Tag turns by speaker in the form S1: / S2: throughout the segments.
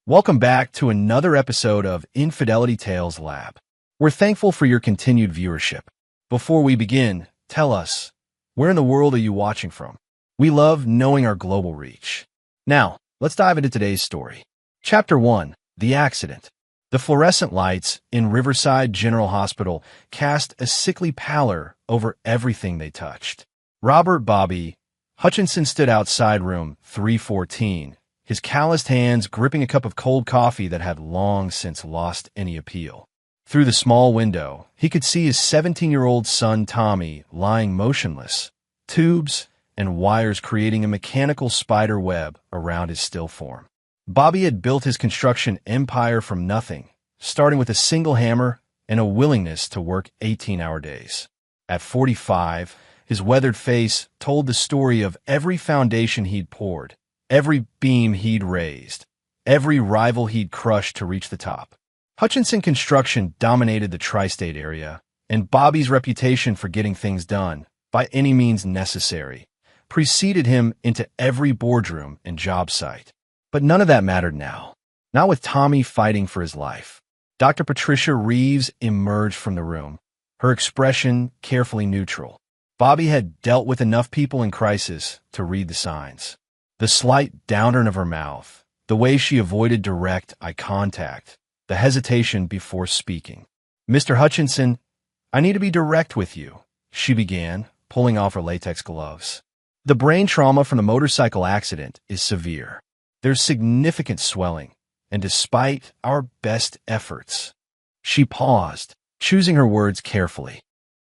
S1: Welcome back to another episode of Infidelity Tales Lab. We're thankful for your continued viewership. Before we begin, tell us, where in the world are you watching from? We love knowing our global reach. Now, let's dive into today's story. Chapter 1, The Accident. The fluorescent lights in Riverside General Hospital cast a sickly pallor over everything they touched. Robert Bobby Hutchinson stood outside room 314, his calloused hands gripping a cup of cold coffee that had long since lost any appeal. Through the small window, he could see his 17-year-old son Tommy lying motionless, tubes and wires creating a mechanical spider web around his still form. Bobby had built his construction empire from nothing, starting with a single hammer and a willingness to work 18-hour days. At 45, his weathered face told the story of every foundation he'd poured, every beam he'd raised, every rival he'd crushed to reach the top. Hutchinson Construction dominated the tri-state area, and Bobby's reputation for getting things done, by any means necessary, preceded him into every boardroom and job site. But none of that mattered now. Not with Tommy fighting for his life. Dr. Patricia Reeves emerged from the room, her expression carefully neutral. Bobby had dealt with enough people in crisis to read the signs. The slight downturn of her mouth, the way she avoided direct eye contact, the hesitation before speaking. "Mr. Hutchinson, I need to be direct with you," she began, pulling off her latex gloves. "The brain trauma from the motorcycle accident is severe. There's significant swelling, and despite our best efforts—" She paused, choosing her words carefully.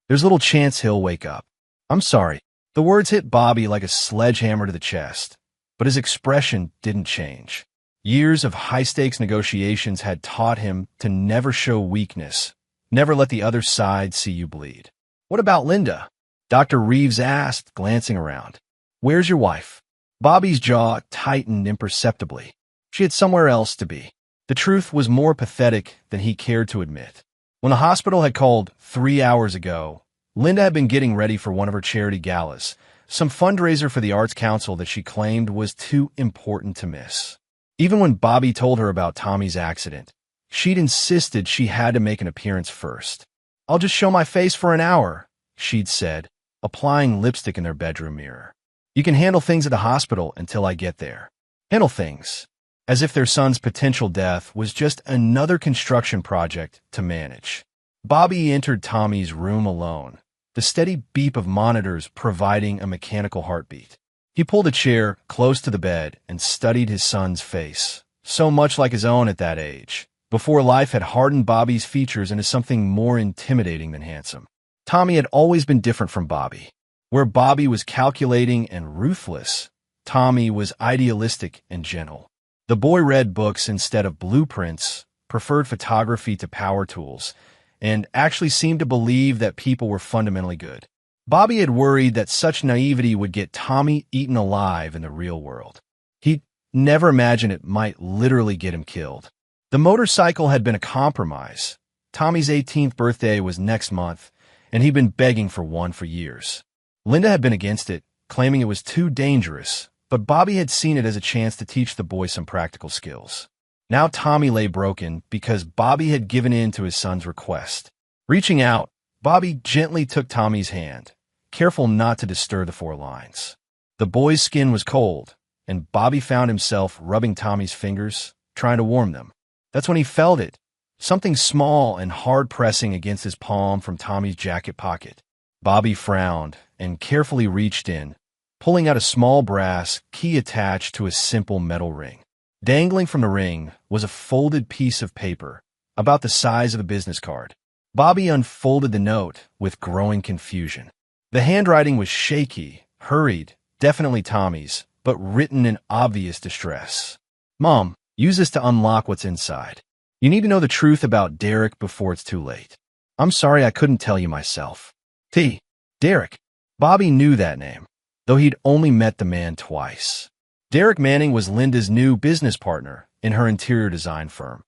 S1: "There's little chance he'll wake up. I'm sorry." The words hit Bobby like a sledgehammer to the chest, but his expression didn't change. Years of high-stakes negotiations had taught him to never show weakness, never let the other side see you bleed. "What about Linda?" Dr. Reeves asked, glancing around. "Where's your wife?" Bobby's jaw tightened imperceptibly. She had somewhere else to be. The truth was more pathetic than he cared to admit. When the hospital had called 3 hours ago, Linda had been getting ready for one of her charity galas, some fundraiser for the Arts Council that she claimed was too important to miss. Even when Bobby told her about Tommy's accident, she'd insisted she had to make an appearance first. "I'll just show my face for an hour," she'd said, applying lipstick in their bedroom mirror. "You can handle things at the hospital until I get there." Handle things. As if their son's potential death was just another construction project to manage. Bobby entered Tommy's room alone, the steady beep of monitors providing a mechanical heartbeat. He pulled a chair close to the bed and studied his son's face, so much like his own at that age, before life had hardened Bobby's features into something more intimidating than handsome. Tommy had always been different from Bobby. Where Bobby was calculating and ruthless, Tommy was idealistic and gentle. The boy read books instead of blueprints, preferred photography to power tools, and actually seemed to believe that people were fundamentally good. Bobby had worried that such naivety would get Tommy eaten alive in the real world. He'd never imagined it might literally get him killed. The motorcycle had been a compromise. Tommy's 18th birthday was next month, and he'd been begging for one for years. Linda had been against it, claiming it was too dangerous, but Bobby had seen it as a chance to teach the boy some practical skills. Now Tommy lay broken because Bobby had given in to his son's request. Reaching out, Bobby gently took Tommy's hand, careful not to disturb the 4 lines. The boy's skin was cold, and Bobby found himself rubbing Tommy's fingers, trying to warm them. That's when he felt it, something small and hard pressing against his palm from Tommy's jacket pocket. Bobby frowned and carefully reached in, pulling out a small brass key attached to a simple metal ring. Dangling from the ring was a folded piece of paper, about the size of a business card. Bobby unfolded the note with growing confusion. The handwriting was shaky, hurried, definitely Tommy's, but written in obvious distress. "Mom, use this to unlock what's inside. You need to know the truth about Derek before it's too late. I'm sorry I couldn't tell you myself. T. Derek." Bobby knew that name, though he'd only met the man twice. Derek Manning was Linda's new business partner in her interior design firm.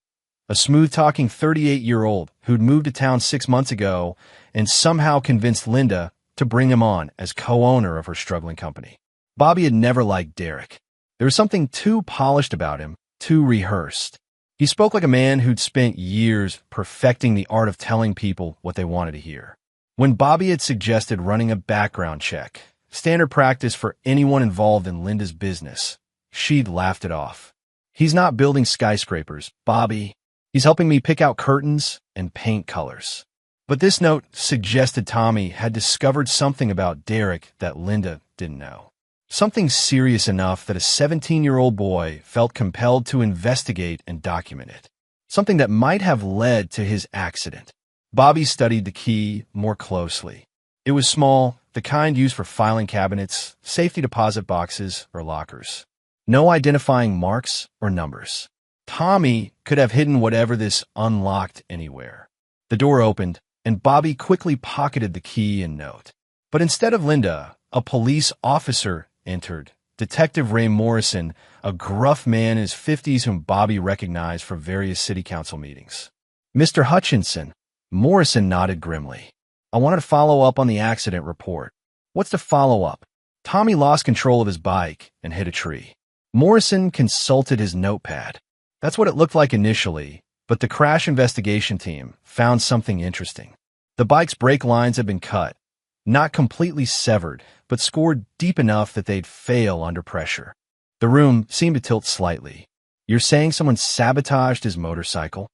S1: A smooth-talking 38-year-old who'd moved to town 6 months ago and somehow convinced Linda to bring him on as co-owner of her struggling company. Bobby had never liked Derek. There was something too polished about him, too rehearsed. He spoke like a man who'd spent years perfecting the art of telling people what they wanted to hear. When Bobby had suggested running a background check, standard practice for anyone involved in Linda's business, she'd laughed it off. "He's not building skyscrapers, Bobby. He's helping me pick out curtains and paint colors." But this note suggested Tommy had discovered something about Derek that Linda didn't know. Something serious enough that a 17-year-old boy felt compelled to investigate and document it. Something that might have led to his accident. Bobby studied the key more closely. It was small, the kind used for filing cabinets, safety deposit boxes, or lockers. No identifying marks or numbers. Tommy could have hidden whatever this unlocked anywhere. The door opened, and Bobby quickly pocketed the key and note. But instead of Linda, a police officer entered. Detective Ray Morrison, a gruff man in his 50s whom Bobby recognized from various city council meetings. "Mr. Hutchinson," Morrison nodded grimly. "I wanted to follow up on the accident report." "What's the follow-up?" "Tommy lost control of his bike and hit a tree." Morrison consulted his notepad. "That's what it looked like initially, but the crash investigation team found something interesting. The bike's brake lines had been cut, not completely severed, but scored deep enough that they'd fail under pressure." The room seemed to tilt slightly. "You're saying someone sabotaged his motorcycle?"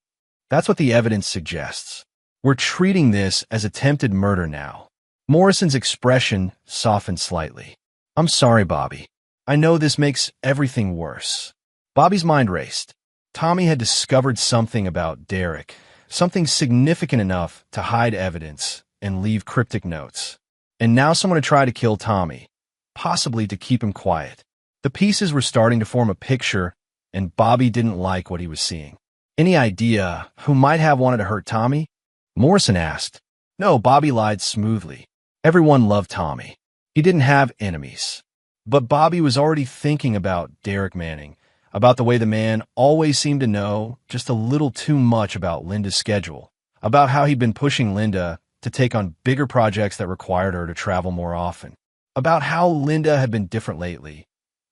S1: "That's what the evidence suggests. We're treating this as attempted murder now." Morrison's expression softened slightly. "I'm sorry, Bobby. I know this makes everything worse." Bobby's mind raced. Tommy had discovered something about Derek, something significant enough to hide evidence and leave cryptic notes. And now someone had tried to kill Tommy, possibly to keep him quiet. The pieces were starting to form a picture, and Bobby didn't like what he was seeing. "Any idea who might have wanted to hurt Tommy?" Morrison asked. No, Bobby lied smoothly. Everyone loved Tommy. He didn't have enemies. But Bobby was already thinking about Derek Manning, about the way the man always seemed to know just a little too much about Linda's schedule, about how he'd been pushing Linda to take on bigger projects that required her to travel more often, about how Linda had been different lately,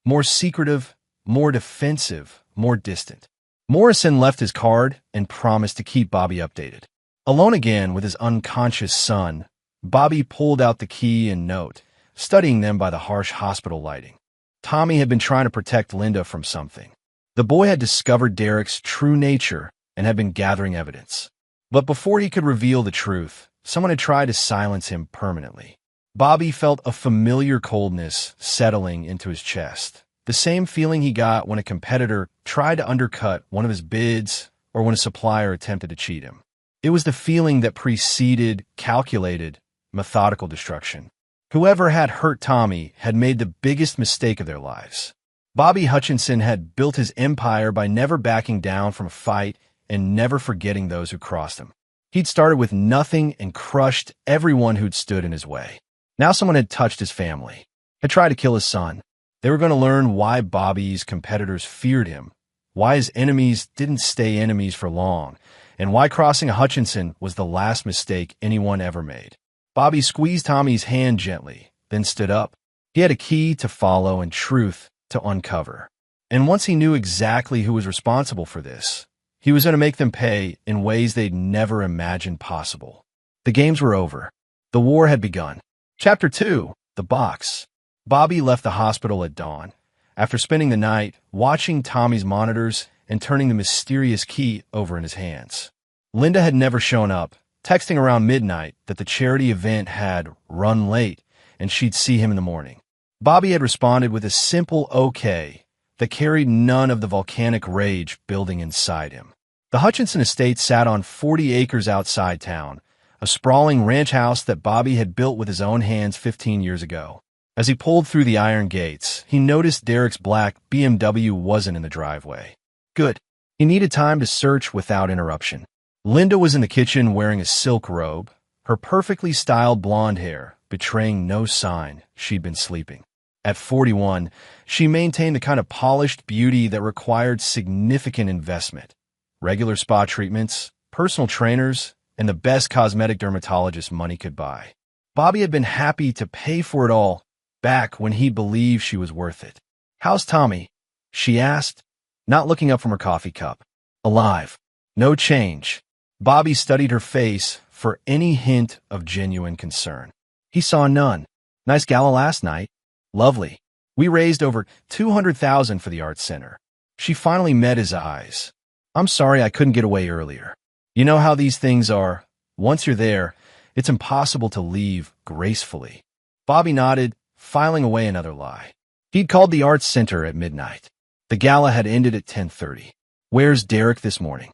S1: more secretive, more defensive, more distant. Morrison left his card and promised to keep Bobby updated. Alone again with his unconscious son, Bobby pulled out the key and note, studying them by the harsh hospital lighting. Tommy had been trying to protect Linda from something. The boy had discovered Derek's true nature and had been gathering evidence. But before he could reveal the truth, someone had tried to silence him permanently. Bobby felt a familiar coldness settling into his chest, the same feeling he got when a competitor tried to undercut one of his bids or when a supplier attempted to cheat him. It was the feeling that preceded calculated, methodical destruction. Whoever had hurt Tommy had made the biggest mistake of their lives. Bobby Hutchinson had built his empire by never backing down from a fight and never forgetting those who crossed him. He'd started with nothing and crushed everyone who'd stood in his way. Now someone had touched his family, had tried to kill his son. They were going to learn why Bobby's competitors feared him, why his enemies didn't stay enemies for long, and why crossing a Hutchinson was the last mistake anyone ever made. Bobby squeezed Tommy's hand gently, then stood up. He had a key to follow and truth to uncover. And once he knew exactly who was responsible for this, he was going to make them pay in ways they'd never imagined possible. The games were over. The war had begun. Chapter 2, The Box. Bobby left the hospital at dawn, after spending the night watching Tommy's monitors and turning the mysterious key over in his hands. Linda had never shown up, texting around midnight that the charity event had run late and she'd see him in the morning. Bobby had responded with a simple okay that carried none of the volcanic rage building inside him. The Hutchinson estate sat on 40 acres outside town, a sprawling ranch house that Bobby had built with his own hands 15 years ago. As he pulled through the iron gates, he noticed Derek's black BMW wasn't in the driveway. Good. He needed time to search without interruption. Linda was in the kitchen wearing a silk robe, her perfectly styled blonde hair betraying no sign she'd been sleeping. At 41, she maintained the kind of polished beauty that required significant investment. Regular spa treatments, personal trainers, and the best cosmetic dermatologist money could buy. Bobby had been happy to pay for it all back when he believed she was worth it. "How's Tommy?" she asked. not looking up from her coffee cup. Alive. No change. Bobby studied her face for any hint of genuine concern. He saw none. Nice gala last night. Lovely. We raised over $200,000 for the Arts Center. She finally met his eyes. I'm sorry I couldn't get away earlier. You know how these things are. Once you're there, it's impossible to leave gracefully. Bobby nodded, filing away another lie. He'd called the Arts Center at midnight. The gala had ended at 10:30. Where's Derek this morning?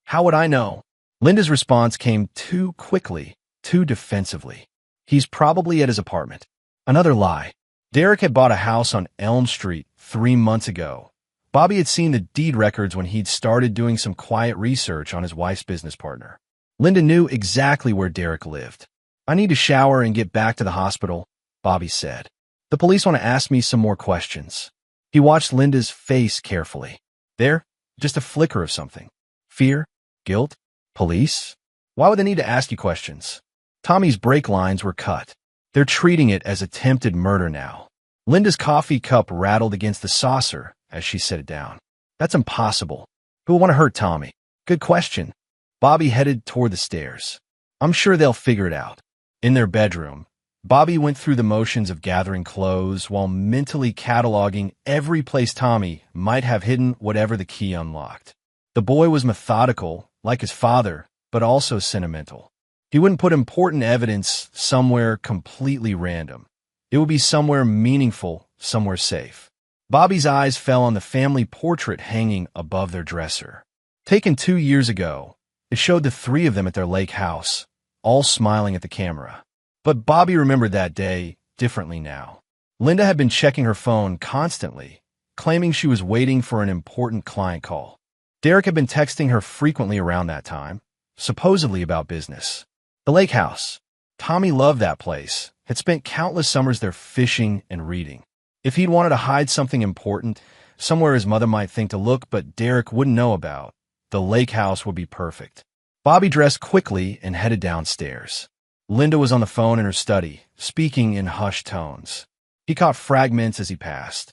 S1: How would I know? Linda's response came too quickly, too defensively. He's probably at his apartment. Another lie. Derek had bought a house on Elm Street 3 months ago. Bobby had seen the deed records when he'd started doing some quiet research on his wife's business partner. Linda knew exactly where Derek lived. I need to shower and get back to the hospital, Bobby said. The police want to ask me some more questions. He watched Linda's face carefully. There, just a flicker of something. Fear? Guilt? Police? Why would they need to ask you questions? Tommy's brake lines were cut. They're treating it as attempted murder now. Linda's coffee cup rattled against the saucer as she set it down. That's impossible. Who would want to hurt Tommy? Good question. Bobby headed toward the stairs. I'm sure they'll figure it out. In their bedroom, Bobby went through the motions of gathering clothes while mentally cataloging every place Tommy might have hidden whatever the key unlocked. The boy was methodical, like his father, but also sentimental. He wouldn't put important evidence somewhere completely random. It would be somewhere meaningful, somewhere safe. Bobby's eyes fell on the family portrait hanging above their dresser. Taken 2 years ago, it showed the three of them at their lake house, all smiling at the camera. But Bobby remembered that day differently now. Linda had been checking her phone constantly, claiming she was waiting for an important client call. Derek had been texting her frequently around that time, supposedly about business. The lake house. Tommy loved that place, had spent countless summers there fishing and reading. If he'd wanted to hide something important, somewhere his mother might think to look but Derek wouldn't know about, the lake house would be perfect. Bobby dressed quickly and headed downstairs. Linda was on the phone in her study, speaking in hushed tones. He caught fragments as he passed.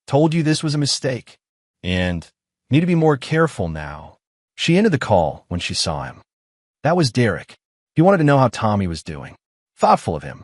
S1: Told you this was a mistake. And need to be more careful now. She ended the call when she saw him. That was Derek. He wanted to know how Tommy was doing. Thoughtful of him.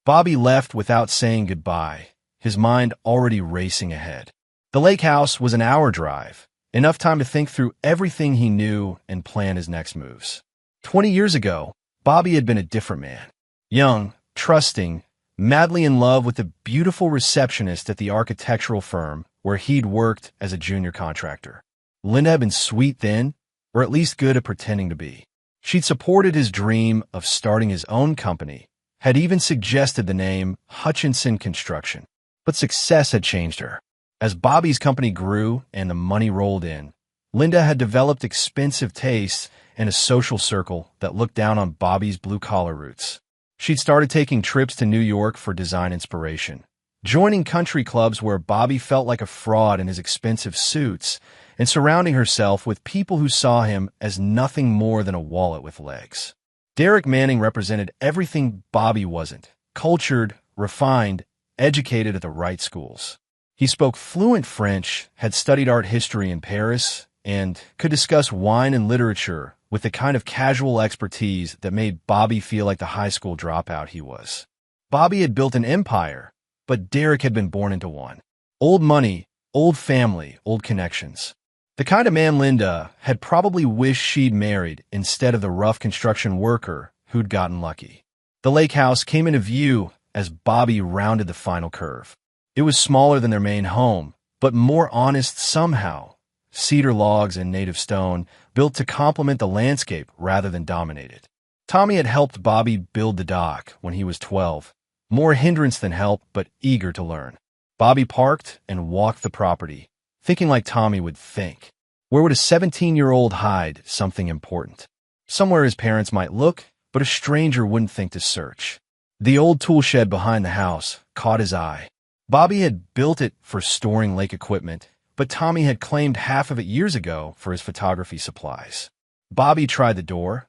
S1: Bobby left without saying goodbye, his mind already racing ahead. The lake house was an hour drive, enough time to think through everything he knew and plan his next moves. 20 years ago, Bobby had been a different man. Young, trusting, madly in love with the beautiful receptionist at the architectural firm where he'd worked as a junior contractor. Linda had been sweet then, or at least good at pretending to be. She'd supported his dream of starting his own company, had even suggested the name Hutchinson Construction. But success had changed her. As Bobby's company grew and the money rolled in, Linda had developed expensive tastes and a social circle that looked down on Bobby's blue-collar roots. She'd started taking trips to New York for design inspiration, joining country clubs where Bobby felt like a fraud in his expensive suits, and surrounding herself with people who saw him as nothing more than a wallet with legs. Derek Manning represented everything Bobby wasn't: cultured, refined, educated at the right schools. He spoke fluent French, had studied art history in Paris, and could discuss wine and literature with the kind of casual expertise that made Bobby feel like the high school dropout he was. Bobby had built an empire, but Derek had been born into one. Old money, old family, old connections. The kind of man Linda had probably wished she'd married instead of the rough construction worker who'd gotten lucky. The lake house came into view as Bobby rounded the final curve. It was smaller than their main home, but more honest somehow. Cedar logs and native stone, built to complement the landscape rather than dominate it. Tommy had helped Bobby build the dock when he was 12. More hindrance than help, but eager to learn. Bobby parked and walked the property, thinking like Tommy would think. Where would a 17-year-old hide something important? Somewhere his parents might look, but a stranger wouldn't think to search. The old tool shed behind the house caught his eye. Bobby had built it for storing lake equipment, but Tommy had claimed half of it years ago for his photography supplies. Bobby tried the door.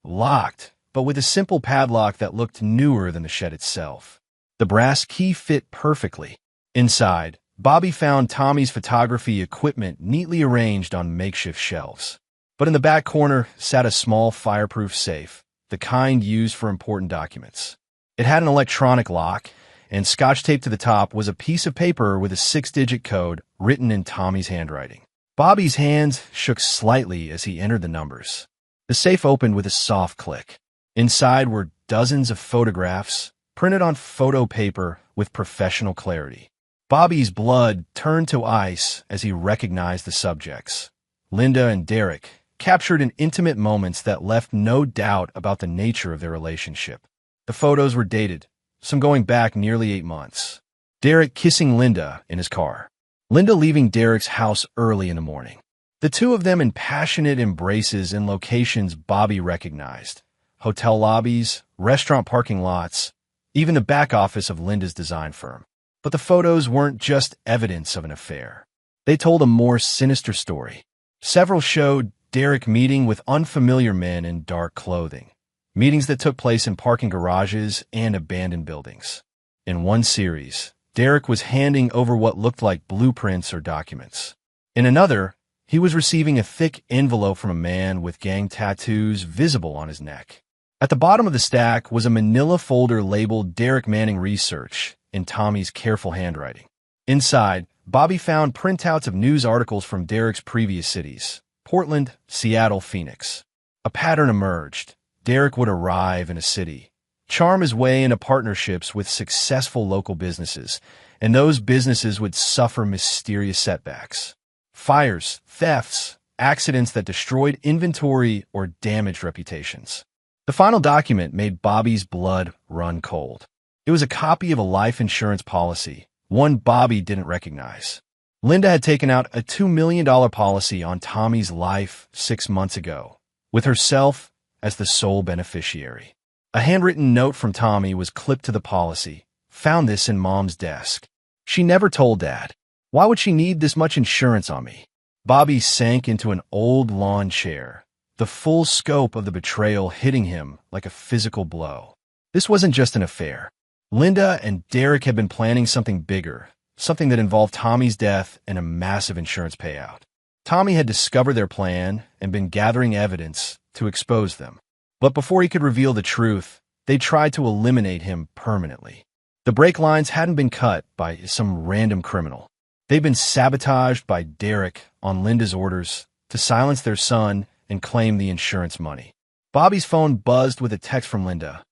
S1: Locked, but with a simple padlock that looked newer than the shed itself. The brass key fit perfectly. Inside, Bobby found Tommy's photography equipment neatly arranged on makeshift shelves. But in the back corner sat a small fireproof safe, the kind used for important documents. It had an electronic lock, and scotch taped to the top was a piece of paper with a 6-digit code written in Tommy's handwriting. Bobby's hands shook slightly as he entered the numbers. The safe opened with a soft click. Inside were dozens of photographs, printed on photo paper with professional clarity. Bobby's blood turned to ice as he recognized the subjects. Linda and Derek, captured in intimate moments that left no doubt about the nature of their relationship. The photos were dated, some going back nearly 8 months. Derek kissing Linda in his car. Linda leaving Derek's house early in the morning. The two of them in passionate embraces in locations Bobby recognized. Hotel lobbies, restaurant parking lots, even the back office of Linda's design firm. But the photos weren't just evidence of an affair. They told a more sinister story. Several showed Derek meeting with unfamiliar men in dark clothing. Meetings that took place in parking garages and abandoned buildings. In one series, Derek was handing over what looked like blueprints or documents. In another, he was receiving a thick envelope from a man with gang tattoos visible on his neck. At the bottom of the stack was a manila folder labeled Derek Manning Research in Tommy's careful handwriting. Inside, Bobby found printouts of news articles from Derek's previous cities: Portland, Seattle, Phoenix. A pattern emerged. Derek would arrive in a city, charm his way into partnerships with successful local businesses, and those businesses would suffer mysterious setbacks. Fires, thefts, accidents that destroyed inventory or damaged reputations. The final document made Bobby's blood run cold. It was a copy of a life insurance policy, one Bobby didn't recognize. Linda had taken out a $2 million policy on Tommy's life 6 months ago, with herself as the sole beneficiary. A handwritten note from Tommy was clipped to the policy. Found this in Mom's desk. She never told Dad. Why would she need this much insurance on me? Bobby sank into an old lawn chair, the full scope of the betrayal hitting him like a physical blow. This wasn't just an affair. Linda and Derek had been planning something bigger, something that involved Tommy's death and a massive insurance payout. Tommy had discovered their plan and been gathering evidence to expose them. But before he could reveal the truth, they tried to eliminate him permanently. The brake lines hadn't been cut by some random criminal. They'd been sabotaged by Derek on Linda's orders to silence their son and claim the insurance money. Bobby's phone buzzed with a text from Linda.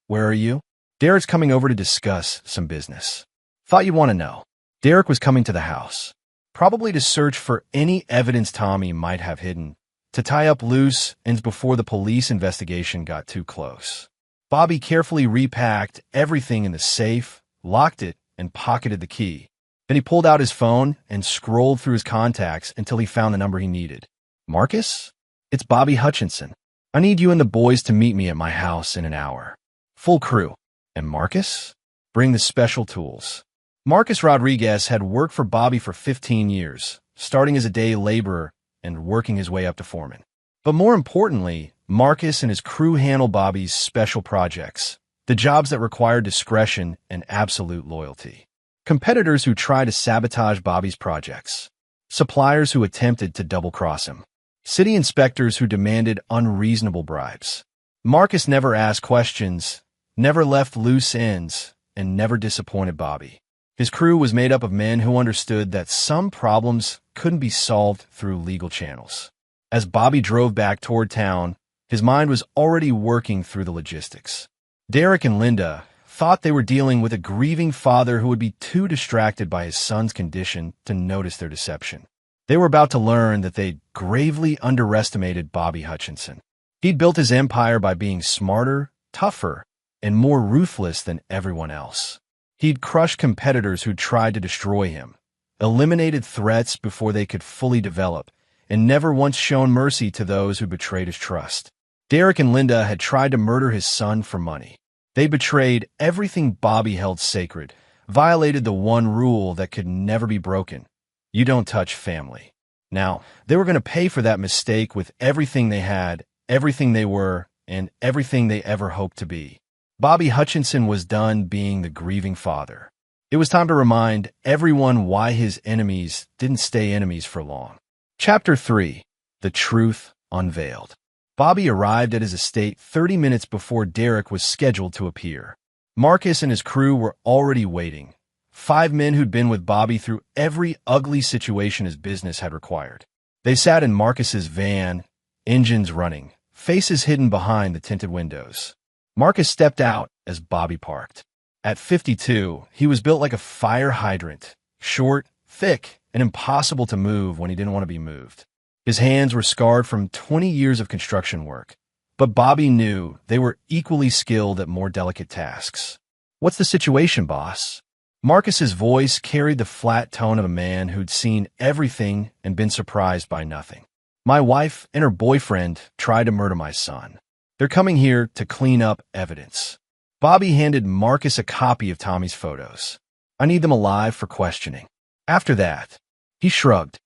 S1: "Where are you?" "Derek's coming over to discuss some business." "Thought you'd want to know." Derek was coming to the house, probably to search for any evidence Tommy might have hidden, to tie up loose ends before the police investigation got too close. Bobby carefully repacked everything in the safe, locked it, and pocketed the key. Then he pulled out his phone and scrolled through his contacts until he found the number he needed. "Marcus? It's Bobby Hutchinson. I need you and the boys to meet me at my house in an hour. Full crew." "And Marcus?" "Bring the special tools." Marcus Rodriguez had worked for Bobby for 15 years, starting as a day laborer and working his way up to foreman. But more importantly, Marcus and his crew handled Bobby's special projects, the jobs that required discretion and absolute loyalty. Competitors who tried to sabotage Bobby's projects. Suppliers who attempted to double-cross him. City inspectors who demanded unreasonable bribes. Marcus never asked questions, never left loose ends, and never disappointed Bobby. His crew was made up of men who understood that some problems couldn't be solved through legal channels. As Bobby drove back toward town, his mind was already working through the logistics. Derek and Linda thought they were dealing with a grieving father who would be too distracted by his son's condition to notice their deception. They were about to learn that they'd gravely underestimated Bobby Hutchinson. He'd built his empire by being smarter, tougher, and more ruthless than everyone else. He'd crushed competitors who tried to destroy him, eliminated threats before they could fully develop, and never once shown mercy to those who betrayed his trust. Derek and Linda had tried to murder his son for money. They betrayed everything Bobby held sacred, violated the one rule that could never be broken: you don't touch family. Now, they were going to pay for that mistake with everything they had, everything they were, and everything they ever hoped to be. Bobby Hutchinson was done being the grieving father. It was time to remind everyone why his enemies didn't stay enemies for long. Chapter 3. The Truth Unveiled. Bobby arrived at his estate 30 minutes before Derek was scheduled to appear. Marcus and his crew were already waiting. 5 men who'd been with Bobby through every ugly situation his business had required. They sat in Marcus's van, engines running, faces hidden behind the tinted windows. Marcus stepped out as Bobby parked. At 52, he was built like a fire hydrant, short, thick, and impossible to move when he didn't want to be moved. His hands were scarred from 20 years of construction work, but Bobby knew they were equally skilled at more delicate tasks. "What's the situation, boss?" Marcus's voice carried the flat tone of a man who'd seen everything and been surprised by nothing. "My wife and her boyfriend tried to murder my son. They're coming here to clean up evidence." Bobby handed Marcus a copy of Tommy's photos. "I need them alive for questioning." After that, he shrugged.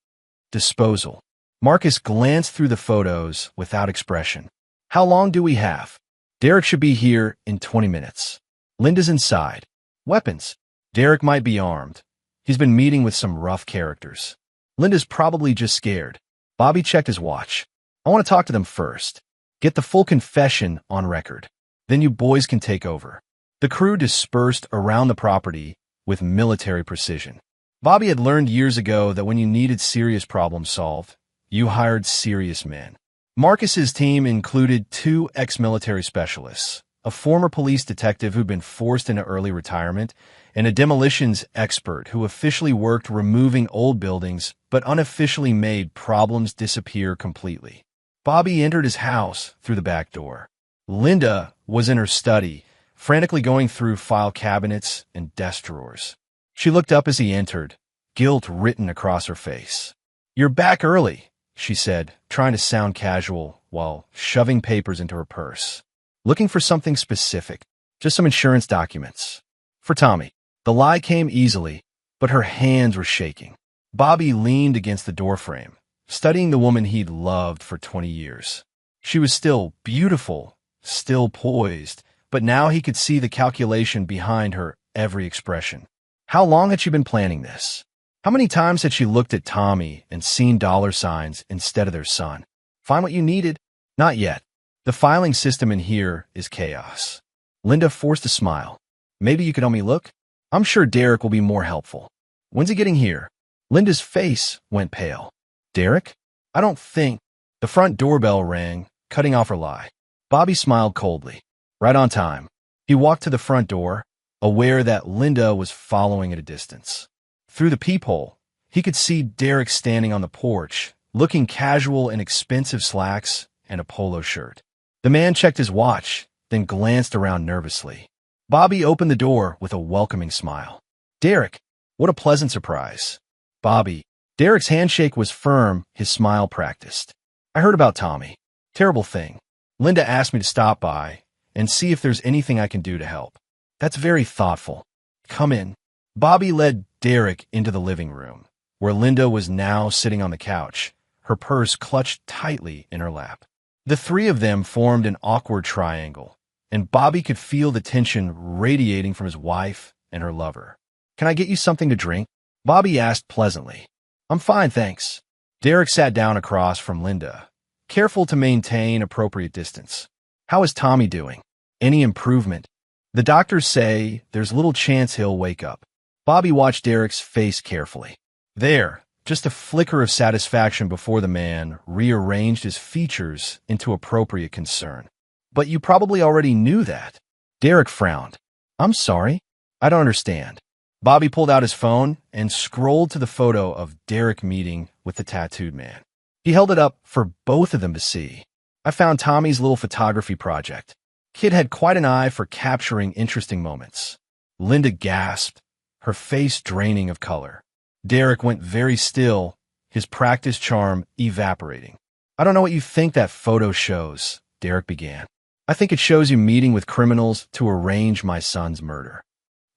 S1: Disposal. Marcus glanced through the photos without expression. "How long do we have?" "Derek should be here in 20 minutes. Linda's inside." "Weapons." "Derek might be armed. He's been meeting with some rough characters. Linda's probably just scared." Bobby checked his watch. "I want to talk to them first. Get the full confession on record. Then you boys can take over." The crew dispersed around the property with military precision. Bobby had learned years ago that when you needed serious problems solved, you hired serious men. Marcus's team included 2 ex-military specialists, a former police detective who'd been forced into early retirement, and a demolitions expert who officially worked removing old buildings but unofficially made problems disappear completely. Bobby entered his house through the back door. Linda was in her study, frantically going through file cabinets and desk drawers. She looked up as he entered, guilt written across her face. "You're back early," she said, trying to sound casual while shoving papers into her purse. "Looking for something specific." "Just some insurance documents." "For Tommy." The lie came easily, but her hands were shaking. Bobby leaned against the doorframe, studying the woman he'd loved for 20 years. She was still beautiful, still poised, but now he could see the calculation behind her every expression. How long had she been planning this? How many times had she looked at Tommy and seen dollar signs instead of their son? "Find what you needed?" "Not yet. The filing system in here is chaos." Linda forced a smile. "Maybe you could help me look? I'm sure Derek will be more helpful." "When's he getting here?" Linda's face went pale. "Derek? I don't think—" The front doorbell rang, cutting off her lie. Bobby smiled coldly. Right on time. He walked to the front door, aware that Linda was following at a distance. Through the peephole, he could see Derek standing on the porch, looking casual in expensive slacks and a polo shirt. The man checked his watch, then glanced around nervously. Bobby opened the door with a welcoming smile. "Derek, what a pleasant surprise." "Bobby." Derek's handshake was firm, his smile practiced. "I heard about Tommy. Terrible thing. Linda asked me to stop by and see if there's anything I can do to help." "That's very thoughtful. Come in." Bobby led Derek into the living room, where Linda was now sitting on the couch, her purse clutched tightly in her lap. The 3 of them formed an awkward triangle, and Bobby could feel the tension radiating from his wife and her lover. "Can I get you something to drink?" Bobby asked pleasantly. "I'm fine, thanks." Derek sat down across from Linda, careful to maintain appropriate distance. "How is Tommy doing? Any improvement?" "The doctors say there's little chance he'll wake up." Bobby watched Derek's face carefully. There, just a flicker of satisfaction before the man rearranged his features into appropriate concern. "But you probably already knew that." Derek frowned. "I'm sorry. I don't understand." Bobby pulled out his phone and scrolled to the photo of Derek meeting with the tattooed man. He held it up for both of them to see. "I found Tommy's little photography project. Kid had quite an eye for capturing interesting moments." Linda gasped, her face draining of color. Derek went very still, his practiced charm evaporating. "I don't know what you think that photo shows," Derek began. "I think it shows you meeting with criminals to arrange my son's murder."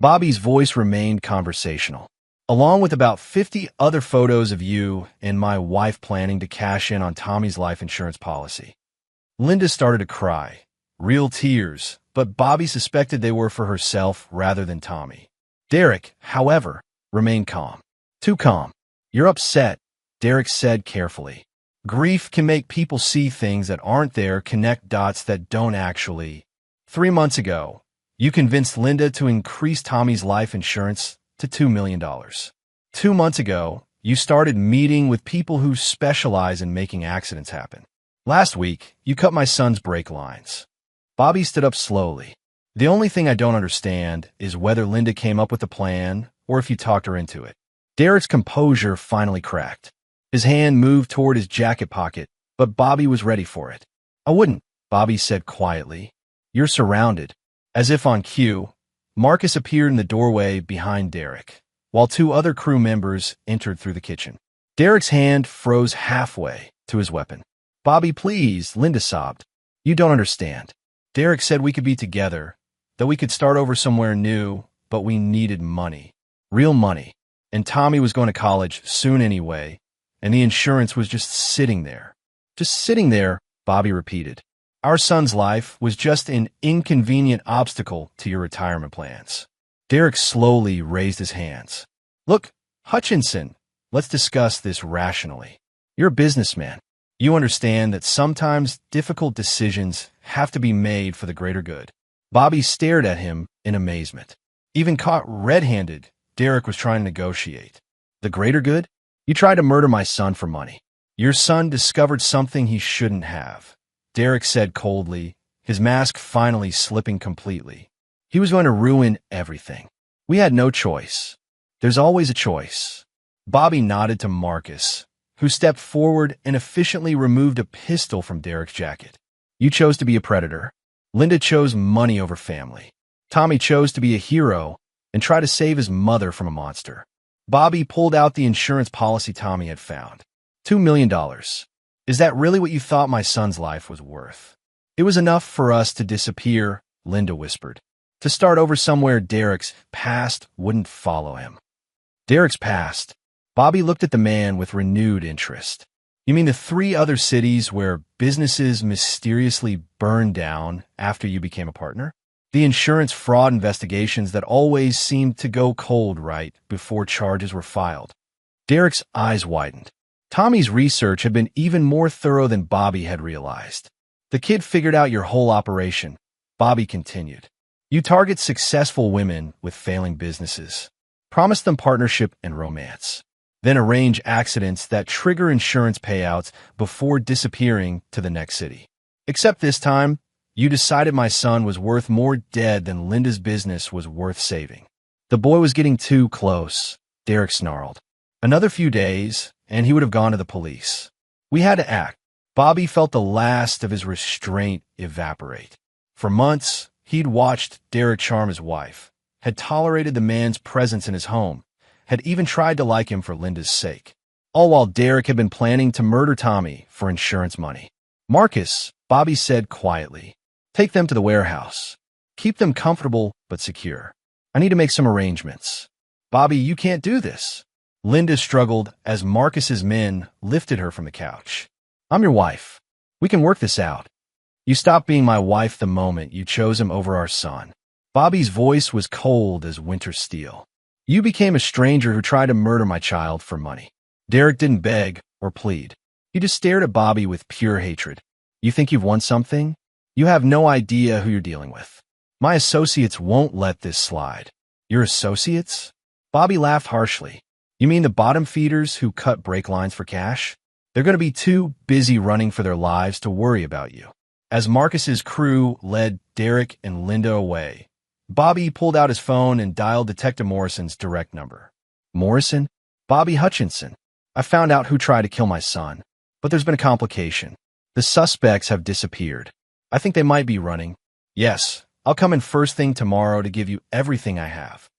S1: Bobby's voice remained conversational. "Along with about 50 other photos of you and my wife planning to cash in on Tommy's life insurance policy." Linda started to cry. Real tears, but Bobby suspected they were for herself rather than Tommy. Derek, however, remained calm. Too calm. You're upset, Derek said carefully. Grief can make people see things that aren't there, connect dots that don't actually. 3 months ago, you convinced Linda to increase Tommy's life insurance to $2 million. 2 months ago, you started meeting with people who specialize in making accidents happen. Last week, you cut my son's brake lines. Bobby stood up slowly. The only thing I don't understand is whether Linda came up with the plan or if you talked her into it. Derek's composure finally cracked. His hand moved toward his jacket pocket, but Bobby was ready for it. I wouldn't, Bobby said quietly. You're surrounded. As if on cue, Marcus appeared in the doorway behind Derek, while 2 other crew members entered through the kitchen. Derek's hand froze halfway to his weapon. Bobby, please, Linda sobbed. You don't understand. Derek said we could be together, that we could start over somewhere new, but we needed money. Real money. And Tommy was going to college soon anyway, and the insurance was just sitting there. Just sitting there, Bobby repeated. Our son's life was just an inconvenient obstacle to your retirement plans. Derek slowly raised his hands. Look, Hutchinson, let's discuss this rationally. You're a businessman. You understand that sometimes difficult decisions have to be made for the greater good. Bobby stared at him in amazement. Even caught red-handed, Derek was trying to negotiate. The greater good? You tried to murder my son for money. Your son discovered something he shouldn't have, Derek said coldly, his mask finally slipping completely. He was going to ruin everything. We had no choice. There's always a choice. Bobby nodded to Marcus, who stepped forward and efficiently removed a pistol from Derek's jacket. You chose to be a predator. Linda chose money over family. Tommy chose to be a hero and try to save his mother from a monster. Bobby pulled out the insurance policy Tommy had found. $2 million. Is that really what you thought my son's life was worth? It was enough for us to disappear, Linda whispered. To start over somewhere Derek's past wouldn't follow him. Derek's past? Bobby looked at the man with renewed interest. You mean the 3 other cities where businesses mysteriously burned down after you became a partner? The insurance fraud investigations that always seemed to go cold right before charges were filed. Derek's eyes widened. Tommy's research had been even more thorough than Bobby had realized. The kid figured out your whole operation, Bobby continued. You target successful women with failing businesses. Promise them partnership and romance. Then arrange accidents that trigger insurance payouts before disappearing to the next city. Except this time, you decided my son was worth more dead than Linda's business was worth saving. The boy was getting too close, Derek snarled. Another few days, and he would have gone to the police. We had to act. Bobby felt the last of his restraint evaporate. For months, he'd watched Derek charm his wife, had tolerated the man's presence in his home, had even tried to like him for Linda's sake. All while Derek had been planning to murder Tommy for insurance money. Marcus, Bobby said quietly, take them to the warehouse. Keep them comfortable but secure. I need to make some arrangements. Bobby, you can't do this. Linda struggled as Marcus's men lifted her from the couch. I'm your wife. We can work this out. You stopped being my wife the moment you chose him over our son. Bobby's voice was cold as winter steel. You became a stranger who tried to murder my child for money. Derek didn't beg or plead. He just stared at Bobby with pure hatred. You think you've won something? You have no idea who you're dealing with. My associates won't let this slide. Your associates? Bobby laughed harshly. You mean the bottom feeders who cut brake lines for cash? They're going to be too busy running for their lives to worry about you. As Marcus's crew led Derek and Linda away, Bobby pulled out his phone and dialed Detective Morrison's direct number. Morrison? Bobby Hutchinson. I found out who tried to kill my son, but there's been a complication. The suspects have disappeared. I think they might be running. Yes, I'll come in first thing tomorrow to give you everything I have.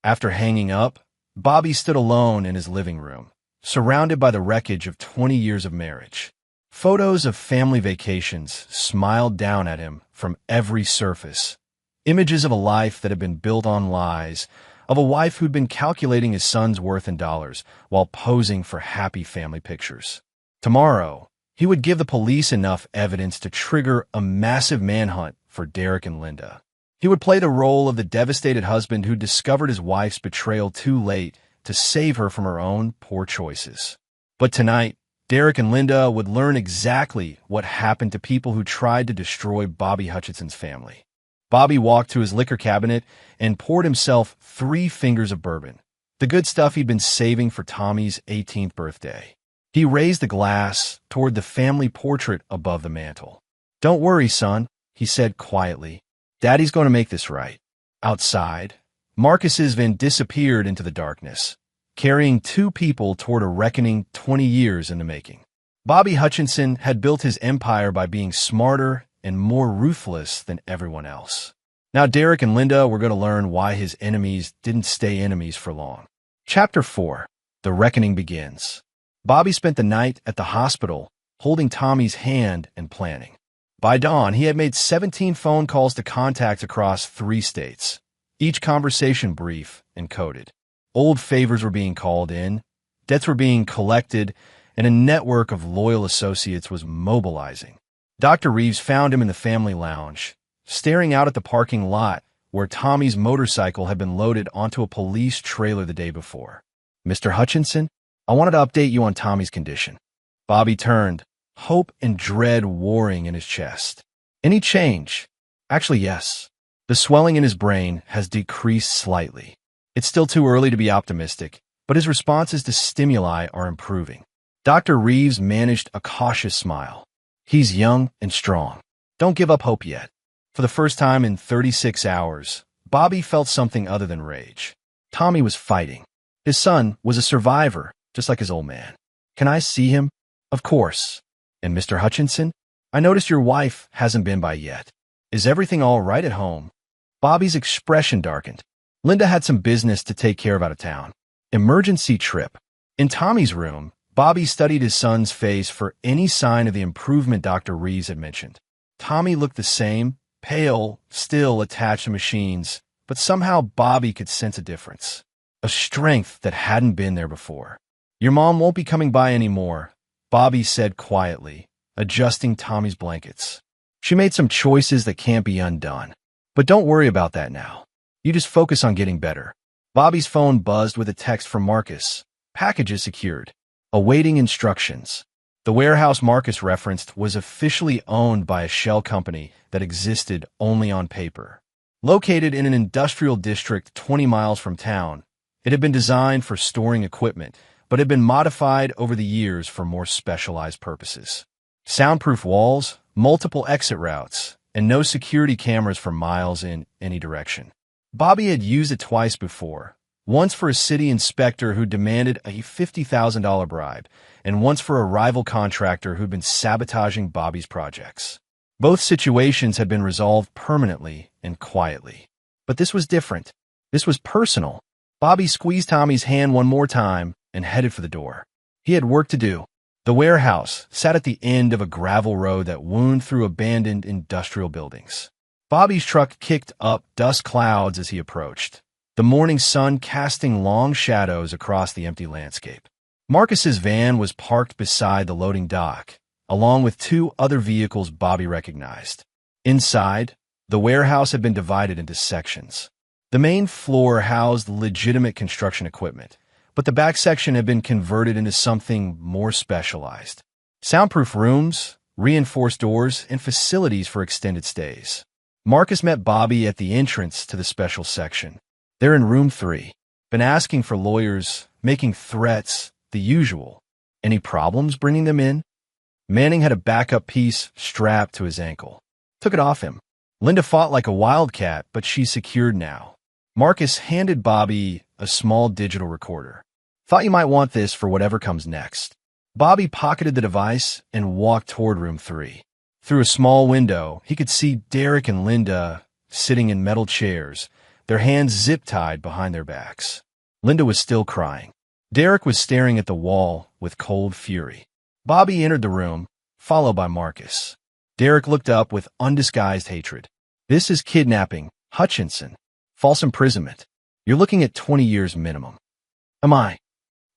S1: After hanging up, Bobby stood alone in his living room, surrounded by the wreckage of 20 years of marriage. Photos of family vacations smiled down at him from every surface. Images of a life that had been built on lies, of a wife who'd been calculating his son's worth in dollars while posing for happy family pictures. Tomorrow, he would give the police enough evidence to trigger a massive manhunt for Derek and Linda. He would play the role of the devastated husband who discovered his wife's betrayal too late to save her from her own poor choices. But tonight, Derek and Linda would learn exactly what happened to people who tried to destroy Bobby Hutchinson's family. Bobby walked to his liquor cabinet and poured himself 3 fingers of bourbon, the good stuff he'd been saving for Tommy's 18th birthday. He raised the glass toward the family portrait above the mantel. "Don't worry, son," he said quietly. "Daddy's going to make this right." Outside, Marcus's van disappeared into the darkness, carrying 2 people toward a reckoning 20 years in the making. Bobby Hutchinson had built his empire by being smarter and more ruthless than everyone else. Now Derek and Linda were going to learn why his enemies didn't stay enemies for long. Chapter 4. The Reckoning Begins. Bobby spent the night at the hospital, holding Tommy's hand and planning. By dawn, he had made 17 phone calls to contacts across 3 states, each conversation brief and coded. Old favors were being called in, debts were being collected, and a network of loyal associates was mobilizing. Dr. Reeves found him in the family lounge, staring out at the parking lot where Tommy's motorcycle had been loaded onto a police trailer the day before. "Mr. Hutchinson, I wanted to update you on Tommy's condition." Bobby turned, hope and dread warring in his chest. "Any change?" "Actually, yes. The swelling in his brain has decreased slightly. It's still too early to be optimistic, but his responses to stimuli are improving." Dr. Reeves managed a cautious smile. "He's young and strong. Don't give up hope yet." For the first time in 36 hours, Bobby felt something other than rage. Tommy was fighting. His son was a survivor, just like his old man. "Can I see him?" "Of course." "And Mr. Hutchinson, I noticed your wife hasn't been by yet. Is everything all right at home?" Bobby's expression darkened. Linda had some business to take care of out of town. Emergency trip. In Tommy's room, Bobby studied his son's face for any sign of the improvement Dr. Reeves had mentioned. Tommy looked the same, pale, still attached to machines, but somehow Bobby could sense a difference. A strength that hadn't been there before. "Your mom won't be coming by anymore," Bobby said quietly, adjusting Tommy's blankets. "She made some choices that can't be undone. But don't worry about that now. You just focus on getting better." Bobby's phone buzzed with a text from Marcus. "Packages secured. Awaiting instructions." The warehouse Marcus referenced was officially owned by a shell company that existed only on paper. Located in an industrial district 20 miles from town, it had been designed for storing equipment, but had been modified over the years for more specialized purposes. Soundproof walls, multiple exit routes, and no security cameras for miles in any direction. Bobby had used it twice before, once for a city inspector who demanded a $50,000 bribe, and once for a rival contractor who'd been sabotaging Bobby's projects. Both situations had been resolved permanently and quietly. But this was different. This was personal. Bobby squeezed Tommy's hand one more time and headed for the door. He had work to do. The warehouse sat at the end of a gravel road that wound through abandoned industrial buildings. Bobby's truck kicked up dust clouds as he approached, the morning sun casting long shadows across the empty landscape. Marcus's van was parked beside the loading dock, along with 2 other vehicles Bobby recognized. Inside, the warehouse had been divided into sections. The main floor housed legitimate construction equipment, but the back section had been converted into something more specialized. Soundproof rooms, reinforced doors, and facilities for extended stays. Marcus met Bobby at the entrance to the special section. "They're in room 3. Been asking for lawyers, making threats, the usual. Any problems bringing them in?" Manning had a backup piece strapped to his ankle. Took it off him. Linda fought like a wildcat, but she's secured now. Marcus handed Bobby a small digital recorder. "Thought you might want this for whatever comes next." Bobby pocketed the device and walked toward room 3. Through a small window, he could see Derek and Linda sitting in metal chairs, their hands zip-tied behind their backs. Linda was still crying. Derek was staring at the wall with cold fury. Bobby entered the room, followed by Marcus. Derek looked up with undisguised hatred. "This is kidnapping, Hutchinson. False imprisonment. You're looking at 20 years minimum." "Am I?"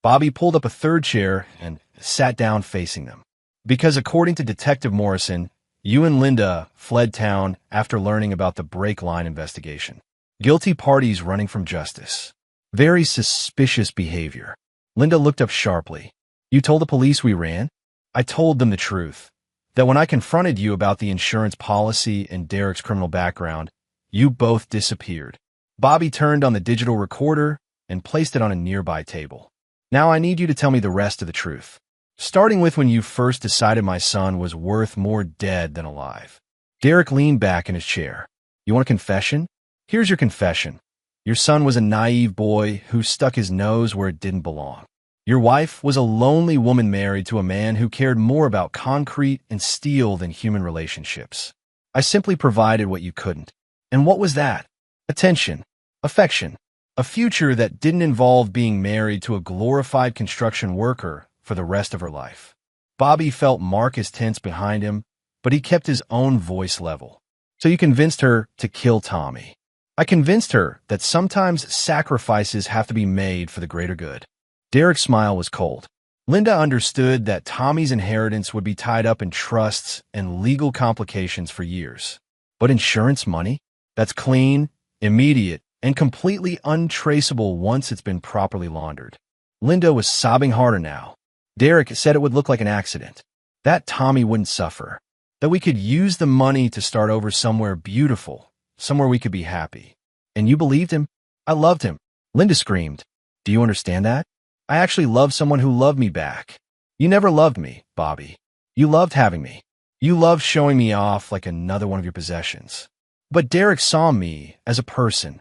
S1: Bobby pulled up a third chair and sat down facing them. "Because according to Detective Morrison, You and Linda fled town after learning about the brake line investigation. Guilty parties running from justice. Very suspicious behavior. Linda looked up sharply. You told the police we ran? I told them the truth. That when I confronted you about the insurance policy and Derek's criminal background, you both disappeared. Bobby turned on the digital recorder and placed it on a nearby table. Now I need you to tell me the rest of the truth. Starting with when you first decided my son was worth more dead than alive. Derek leaned back in his chair. You want a confession? Here's your confession. Your son was a naive boy who stuck his nose where it didn't belong. Your wife was a lonely woman married to a man who cared more about concrete and steel than human relationships. I simply provided what you couldn't. And what was that? Attention, affection, a future that didn't involve being married to a glorified construction worker for the rest of her life. Bobby felt Marcus tense behind him, but he kept his own voice level. So you convinced her to kill Tommy. I convinced her that sometimes sacrifices have to be made for the greater good. Derek's smile was cold. Linda understood that Tommy's inheritance would be tied up in trusts and legal complications for years. But insurance money? That's clean, immediate, and completely untraceable once it's been properly laundered. Linda was sobbing harder now. Derek said it would look like an accident, that Tommy wouldn't suffer, that we could use the money to start over somewhere beautiful, somewhere we could be happy. And you believed him? I loved him. Linda screamed. Do you understand that? I actually loved someone who loved me back. You never loved me, Bobby. You loved having me. You loved showing me off like another one of your possessions. But Derek saw me as a person.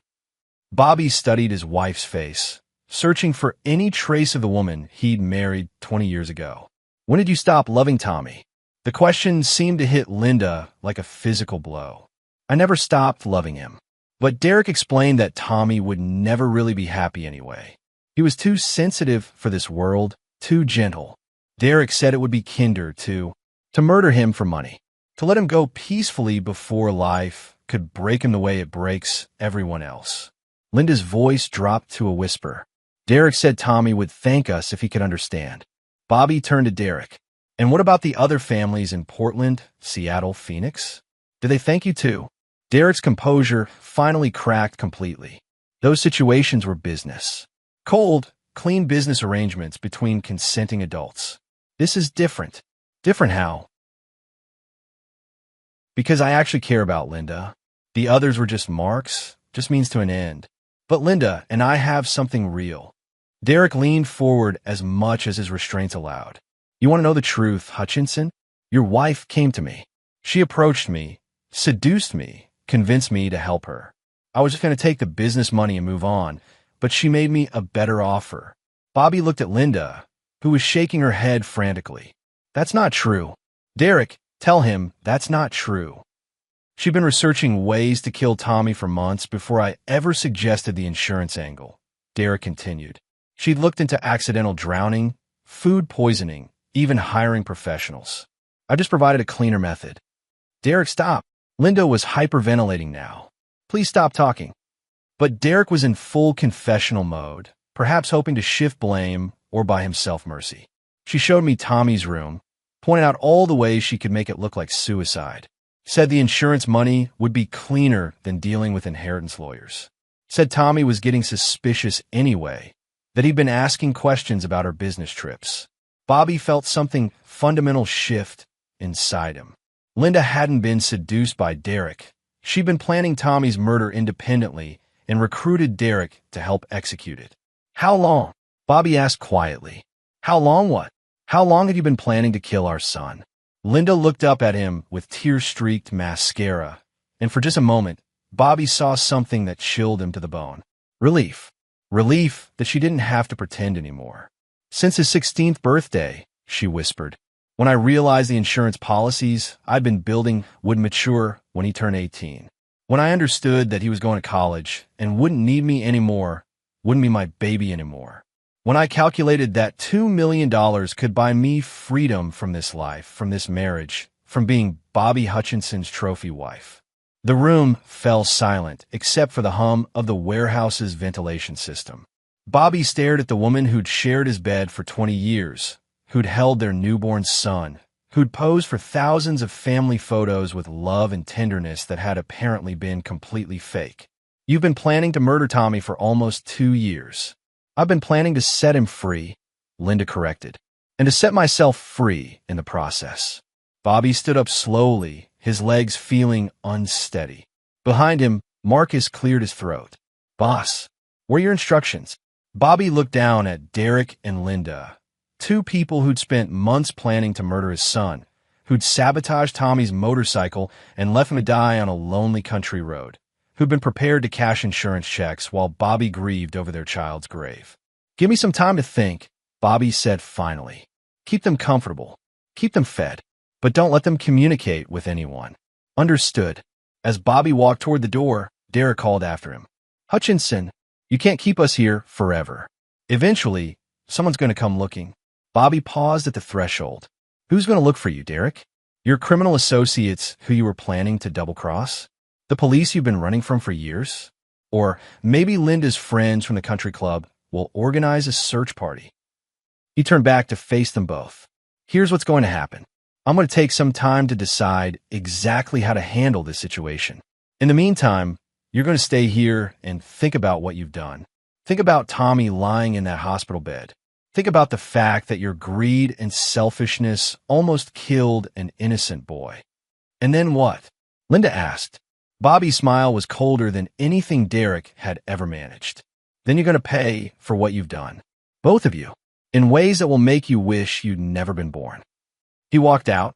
S1: Bobby studied his wife's face, searching for any trace of the woman he'd married 20 years ago. When did you stop loving Tommy? The question seemed to hit Linda like a physical blow. I never stopped loving him. But Derek explained that Tommy would never really be happy anyway. He was too sensitive for this world, too gentle. Derek said it would be kinder to murder him for money, to let him go peacefully before life could break him the way it breaks everyone else. Linda's voice dropped to a whisper. Derek said Tommy would thank us if he could understand. Bobby turned to Derek. And what about the other families in Portland, Seattle, Phoenix? Did they thank you too? Derek's composure finally cracked completely. Those situations were business. Cold, clean business arrangements between consenting adults. This is different. Different how? Because I actually care about Linda. The others were just marks, just means to an end. But Linda and I have something real. Derek leaned forward as much as his restraints allowed. You want to know the truth, Hutchinson? Your wife came to me. She approached me, seduced me, convinced me to help her. I was just going to take the business money and move on, but she made me a better offer. Bobby looked at Linda, who was shaking her head frantically. That's not true. Derek, tell him that's not true. She'd been researching ways to kill Tommy for months before I ever suggested the insurance angle. Derek continued. She'd looked into accidental drowning, food poisoning, even hiring professionals. I just provided a cleaner method. Derek, stop. Linda was hyperventilating now. Please stop talking. But Derek was in full confessional mode, perhaps hoping to shift blame or buy himself mercy. She showed me Tommy's room, pointed out all the ways she could make it look like suicide. Said the insurance money would be cleaner than dealing with inheritance lawyers. Said Tommy was getting suspicious anyway, that he'd been asking questions about her business trips. Bobby felt something fundamental shift inside him. Linda hadn't been seduced by Derek. She'd been planning Tommy's murder independently and recruited Derek to help execute it. How long? Bobby asked quietly. How long what? How long had you been planning to kill our son? Linda looked up at him with tear-streaked mascara, and for just a moment, Bobby saw something that chilled him to the bone. Relief. Relief that she didn't have to pretend anymore. Since his 16th birthday, she whispered. When I realized the insurance policies I'd been building would mature when he turned 18. When I understood that he was going to college and wouldn't need me anymore, wouldn't be my baby anymore. When I calculated that $2 million could buy me freedom from this life, from this marriage, from being Bobby Hutchinson's trophy wife. The room fell silent except for the hum of the warehouse's ventilation system. Bobby stared at the woman who'd shared his bed for 20 years, who'd held their newborn son, who'd posed for thousands of family photos with love and tenderness that had apparently been completely fake. "You've been planning to murder Tommy for almost 2 years. I've been planning to set him free," Linda corrected, "and to set myself free in the process." Bobby stood up slowly, his legs feeling unsteady. Behind him, Marcus cleared his throat. "Boss, what are your instructions?" Bobby looked down at Derek and Linda, two people who'd spent months planning to murder his son, who'd sabotaged Tommy's motorcycle and left him to die on a lonely country road, who'd been prepared to cash insurance checks while Bobby grieved over their child's grave. "Give me some time to think," Bobby said finally. "Keep them comfortable. Keep them fed. But don't let them communicate with anyone." "Understood." As Bobby walked toward the door, Derek called after him. "Hutchinson, you can't keep us here forever. Eventually, someone's going to come looking." Bobby paused at the threshold. "Who's going to look for you, Derek? Your criminal associates who you were planning to double-cross? The police you've been running from for years? Or maybe Linda's friends from the country club will organize a search party?" He turned back to face them both. "Here's what's going to happen. I'm going to take some time to decide exactly how to handle this situation. In the meantime, you're going to stay here and think about what you've done. Think about Tommy lying in that hospital bed. Think about the fact that your greed and selfishness almost killed an innocent boy." "And then what?" Linda asked. Bobby's smile was colder than anything Derek had ever managed. "Then you're going to pay for what you've done. Both of you. In ways that will make you wish you'd never been born." He walked out,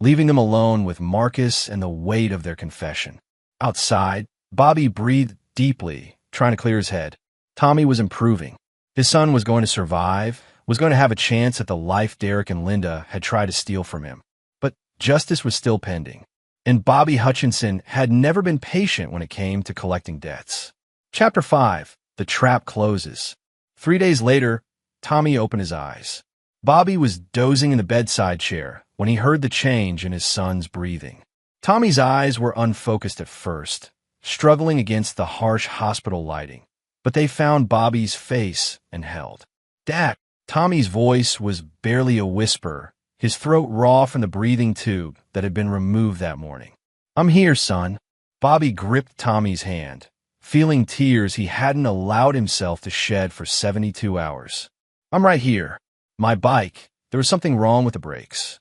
S1: leaving them alone with Marcus and the weight of their confession. Outside, Bobby breathed deeply, trying to clear his head. Tommy was improving. His son was going to survive, was going to have a chance at the life Derek and Linda had tried to steal from him. But justice was still pending. And Bobby Hutchinson had never been patient when it came to collecting debts. Chapter 5. The Trap Closes. 3 days later, Tommy opened his eyes. Bobby was dozing in the bedside chair when he heard the change in his son's breathing. Tommy's eyes were unfocused at first, struggling against the harsh hospital lighting, but they found Bobby's face and held. "Dad!" Tommy's voice was barely a whisper, his throat raw from the breathing tube that had been removed that morning. "I'm here, son." Bobby gripped Tommy's hand, feeling tears he hadn't allowed himself to shed for 72 hours. "I'm right here. My bike. There was something wrong with the brakes."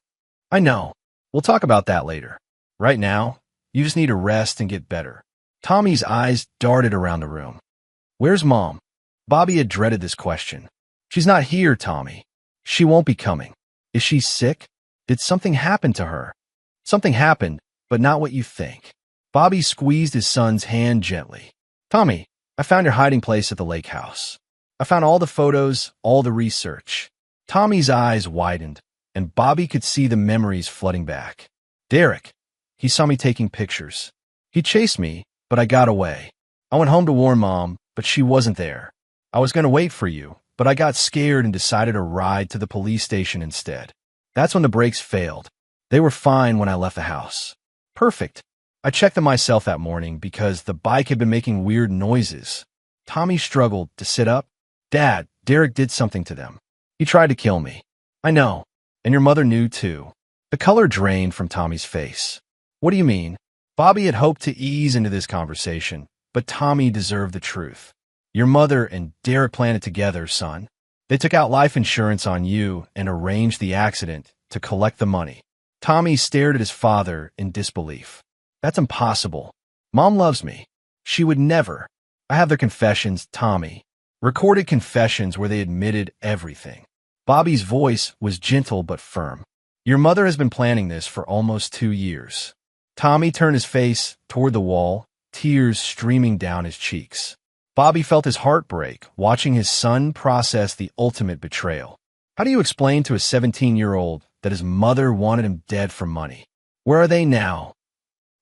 S1: "I know. We'll talk about that later. Right now, you just need to rest and get better." Tommy's eyes darted around the room. "Where's Mom?" Bobby had dreaded this question. "She's not here, Tommy. She won't be coming. Is she sick? Did something happen to her?" "Something happened, but not what you think." Bobby squeezed his son's hand gently. "Tommy, I found your hiding place at the lake house. I found all the photos, all the research." Tommy's eyes widened, and Bobby could see the memories flooding back. "Derek, he saw me taking pictures. He chased me, but I got away. I went home to warn Mom, but she wasn't there. I was going to wait for you, but I got scared and decided to ride to the police station instead. That's when the brakes failed. They were fine when I left the house. Perfect. I checked them myself that morning because the bike had been making weird noises." Tommy struggled to sit up. "Dad, Derek did something to them. He tried to kill me." "I know. And your mother knew too." The color drained from Tommy's face. "What do you mean?" Bobby had hoped to ease into this conversation, but Tommy deserved the truth. "Your mother and Derek planned it together, son. They took out life insurance on you and arranged the accident to collect the money." Tommy stared at his father in disbelief. "That's impossible. Mom loves me. She would never." "I have their confessions, Tommy. Recorded confessions where they admitted everything." Bobby's voice was gentle but firm. "Your mother has been planning this for almost 2 years." Tommy turned his face toward the wall, tears streaming down his cheeks. Bobby felt his heart break watching his son process the ultimate betrayal. How do you explain to a 17-year-old that his mother wanted him dead for money? "Where are they now?"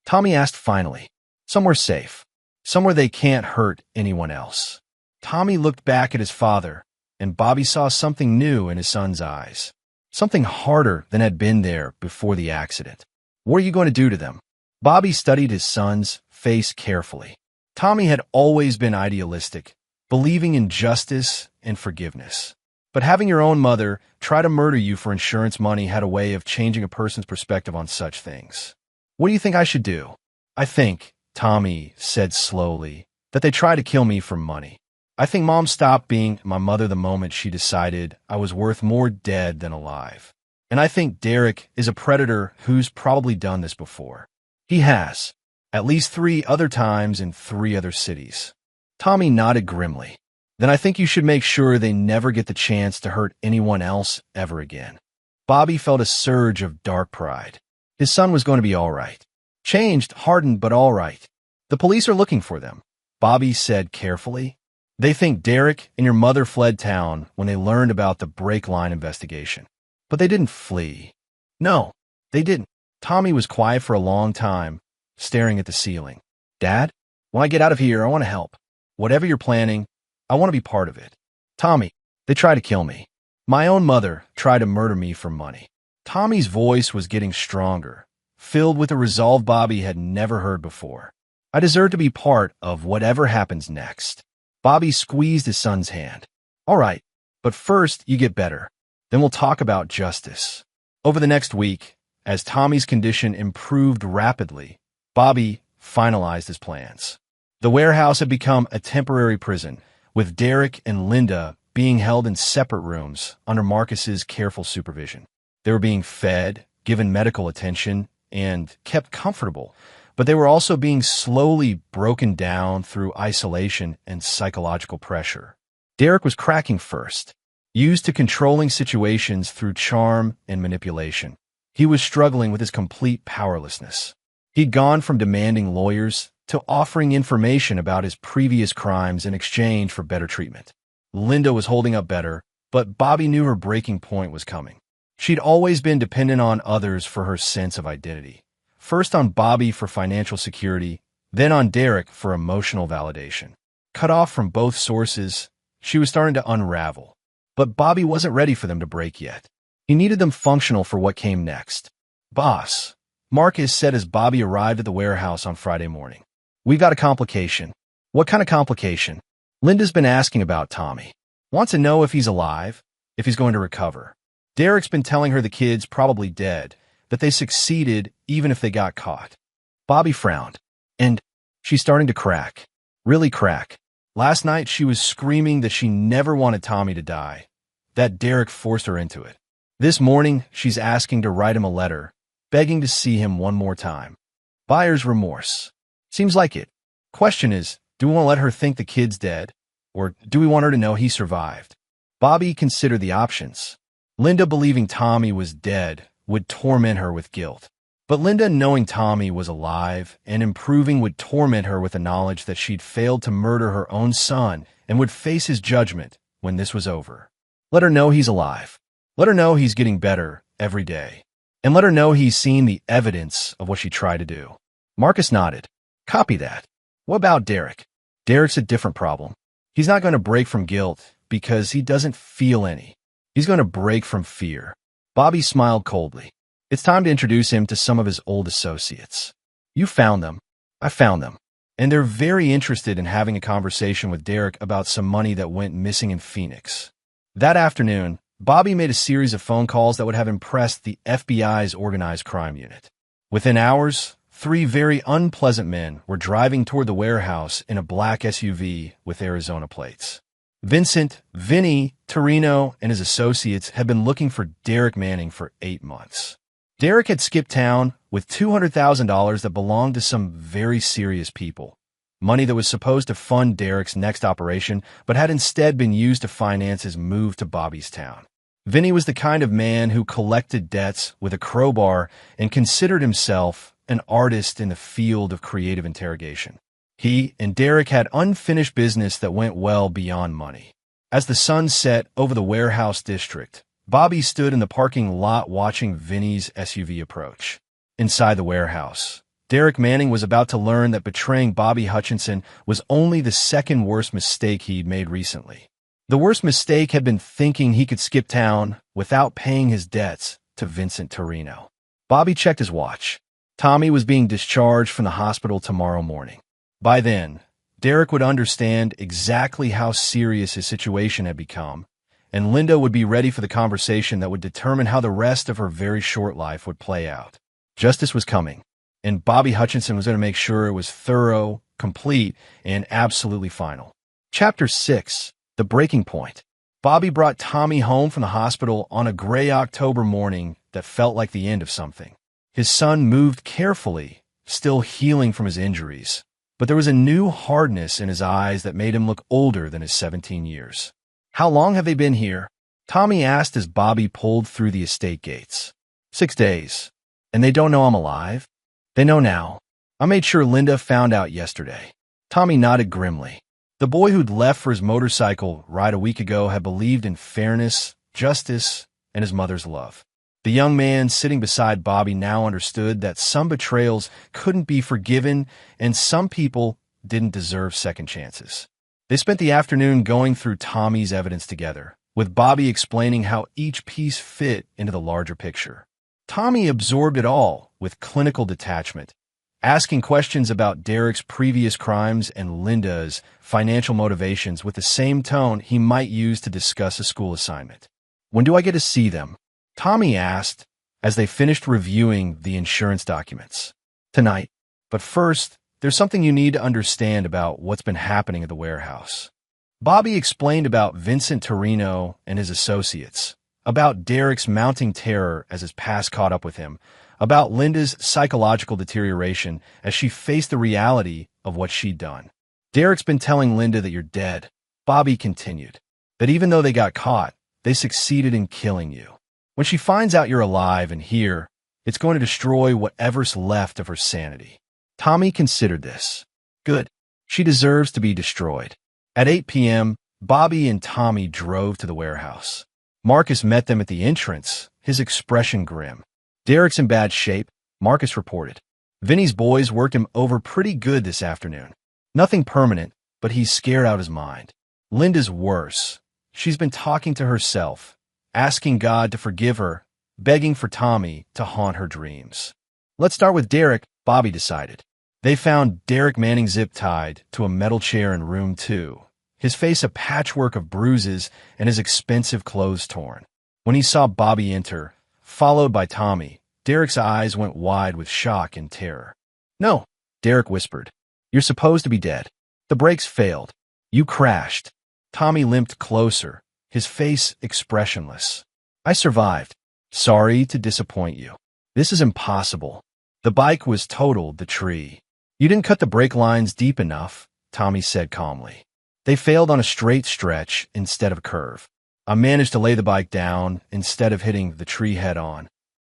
S1: Tommy asked finally. "Somewhere safe. Somewhere they can't hurt anyone else." Tommy looked back at his father, and Bobby saw something new in his son's eyes. Something harder than had been there before the accident. "What are you going to do to them?" Bobby studied his son's face carefully. Tommy had always been idealistic, believing in justice and forgiveness. But having your own mother try to murder you for insurance money had a way of changing a person's perspective on such things. What do you think I should do? I think, Tommy said slowly, that they tried to kill me for money. I think Mom stopped being my mother the moment she decided I was worth more dead than alive. And I think Derek is a predator who's probably done this before. He has, at least 3 other times in 3 other cities. Tommy nodded grimly. Then I think you should make sure they never get the chance to hurt anyone else ever again. Bobby felt a surge of dark pride. His son was going to be all right. Changed, hardened, but all right. The police are looking for them, Bobby said carefully. They think Derek and your mother fled town when they learned about the brake line investigation. But they didn't flee. No, they didn't. Tommy was quiet for a long time, staring at the ceiling. Dad, when I get out of here, I want to help. Whatever you're planning, I want to be part of it. Tommy, they tried to kill me. My own mother tried to murder me for money. Tommy's voice was getting stronger, filled with a resolve Bobby had never heard before. I deserve to be part of whatever happens next. Bobby squeezed his son's hand. All right, but first you get better. Then we'll talk about justice. Over the next week, as Tommy's condition improved rapidly, Bobby finalized his plans. The warehouse had become a temporary prison, with Derek and Linda being held in separate rooms under Marcus's careful supervision. They were being fed, given medical attention, and kept comfortable, but they were also being slowly broken down through isolation and psychological pressure. Derek was cracking first, used to controlling situations through charm and manipulation. He was struggling with his complete powerlessness. He'd gone from demanding lawyers to offering information about his previous crimes in exchange for better treatment. Linda was holding up better, but Bobby knew her breaking point was coming. She'd always been dependent on others for her sense of identity. First on Bobby for financial security, then on Derek for emotional validation. Cut off from both sources, she was starting to unravel. But Bobby wasn't ready for them to break yet. He needed them functional for what came next. Boss, Marcus said as Bobby arrived at the warehouse on Friday morning. We've got a complication. What kind of complication? Linda's been asking about Tommy. Wants to know if he's alive, if he's going to recover. Derek's been telling her the kid's probably dead, that they succeeded even if they got caught. Bobby frowned. And she's starting to crack. Really crack. Last night she was screaming that she never wanted Tommy to die, that Derek forced her into it. This morning she's asking to write him a letter, begging to see him one more time. Buyer's remorse. Seems like it. Question is, do we want to let her think the kid's dead, or do we want her to know he survived? Bobby considered the options. Linda believing Tommy was dead would torment her with guilt. But Linda knowing Tommy was alive and improving would torment her with the knowledge that she'd failed to murder her own son and would face his judgment when this was over. Let her know he's alive. Let her know he's getting better every day. And let her know he's seen the evidence of what she tried to do. Marcus nodded. Copy that. What about Derek? Derek's a different problem. He's not going to break from guilt because he doesn't feel any. He's going to break from fear. Bobby smiled coldly. It's time to introduce him to some of his old associates. You found them. I found them. And they're very interested in having a conversation with Derek about some money that went missing in Phoenix. That afternoon, Bobby made a series of phone calls that would have impressed the FBI's organized crime unit. Within hours, 3 very unpleasant men were driving toward the warehouse in a black SUV with Arizona plates. Vincent, Vinny, Torino, and his associates had been looking for Derek Manning for 8 months. Derek had skipped town with $200,000 that belonged to some very serious people. Money that was supposed to fund Derek's next operation, but had instead been used to finance his move to Bobby's town. Vinny was the kind of man who collected debts with a crowbar and considered himself an artist in the field of creative interrogation. He and Derek had unfinished business that went well beyond money. As the sun set over the warehouse district, Bobby stood in the parking lot watching Vinny's SUV approach. Inside the warehouse, Derek Manning was about to learn that betraying Bobby Hutchinson was only the second worst mistake he'd made recently. The worst mistake had been thinking he could skip town without paying his debts to Vincent Torino. Bobby checked his watch. Tommy was being discharged from the hospital tomorrow morning. By then, Derek would understand exactly how serious his situation had become, and Linda would be ready for the conversation that would determine how the rest of her very short life would play out. Justice was coming, and Bobby Hutchinson was going to make sure it was thorough, complete, and absolutely final. Chapter 6. The Breaking Point. Bobby brought Tommy home from the hospital on a gray October morning that felt like the end of something. His son moved carefully, still healing from his injuries, but there was a new hardness in his eyes that made him look older than his 17 years. "How long have they been here?" Tommy asked as Bobby pulled through the estate gates. 6 days. "And they don't know I'm alive?" "They know now. I made sure Linda found out yesterday." Tommy nodded grimly. The boy who'd left for his motorcycle ride a week ago had believed in fairness, justice, and his mother's love. The young man sitting beside Bobby now understood that some betrayals couldn't be forgiven and some people didn't deserve second chances. They spent the afternoon going through Tommy's evidence together, with Bobby explaining how each piece fit into the larger picture. Tommy absorbed it all with clinical detachment, asking questions about Derek's previous crimes and Linda's financial motivations with the same tone he might use to discuss a school assignment. "When do I get to see them?" Tommy asked as they finished reviewing the insurance documents. "Tonight. But first, there's something you need to understand about what's been happening at the warehouse." Bobby explained about Vincent Torino and his associates, about Derek's mounting terror as his past caught up with him, about Linda's psychological deterioration as she faced the reality of what she'd done. "Derek's been telling Linda that you're dead," Bobby continued, "that even though they got caught, they succeeded in killing you. When she finds out you're alive and here, it's going to destroy whatever's left of her sanity." Tommy considered this. Good. She deserves to be destroyed. At 8 p.m., Bobby and Tommy drove to the warehouse. Marcus met them at the entrance, his expression grim. "Derek's in bad shape," Marcus reported. "Vinny's boys worked him over pretty good this afternoon. Nothing permanent, but he's scared out his mind. Linda's worse. She's been talking to herself, asking God to forgive her, begging for Tommy to haunt her dreams." "Let's start with Derek," Bobby decided. They found Derek Manning zip-tied to a metal chair in room 2, his face a patchwork of bruises and his expensive clothes torn. When he saw Bobby enter, followed by Tommy, Derek's eyes went wide with shock and terror. "No," Derek whispered. "You're supposed to be dead. The brakes failed. You crashed." Tommy limped closer, his face expressionless. "I survived. Sorry to disappoint you. This is impossible. The bike was totaled, the tree. You didn't cut the brake lines deep enough," Tommy said calmly. "They failed on a straight stretch instead of a curve. I managed to lay the bike down instead of hitting the tree head-on."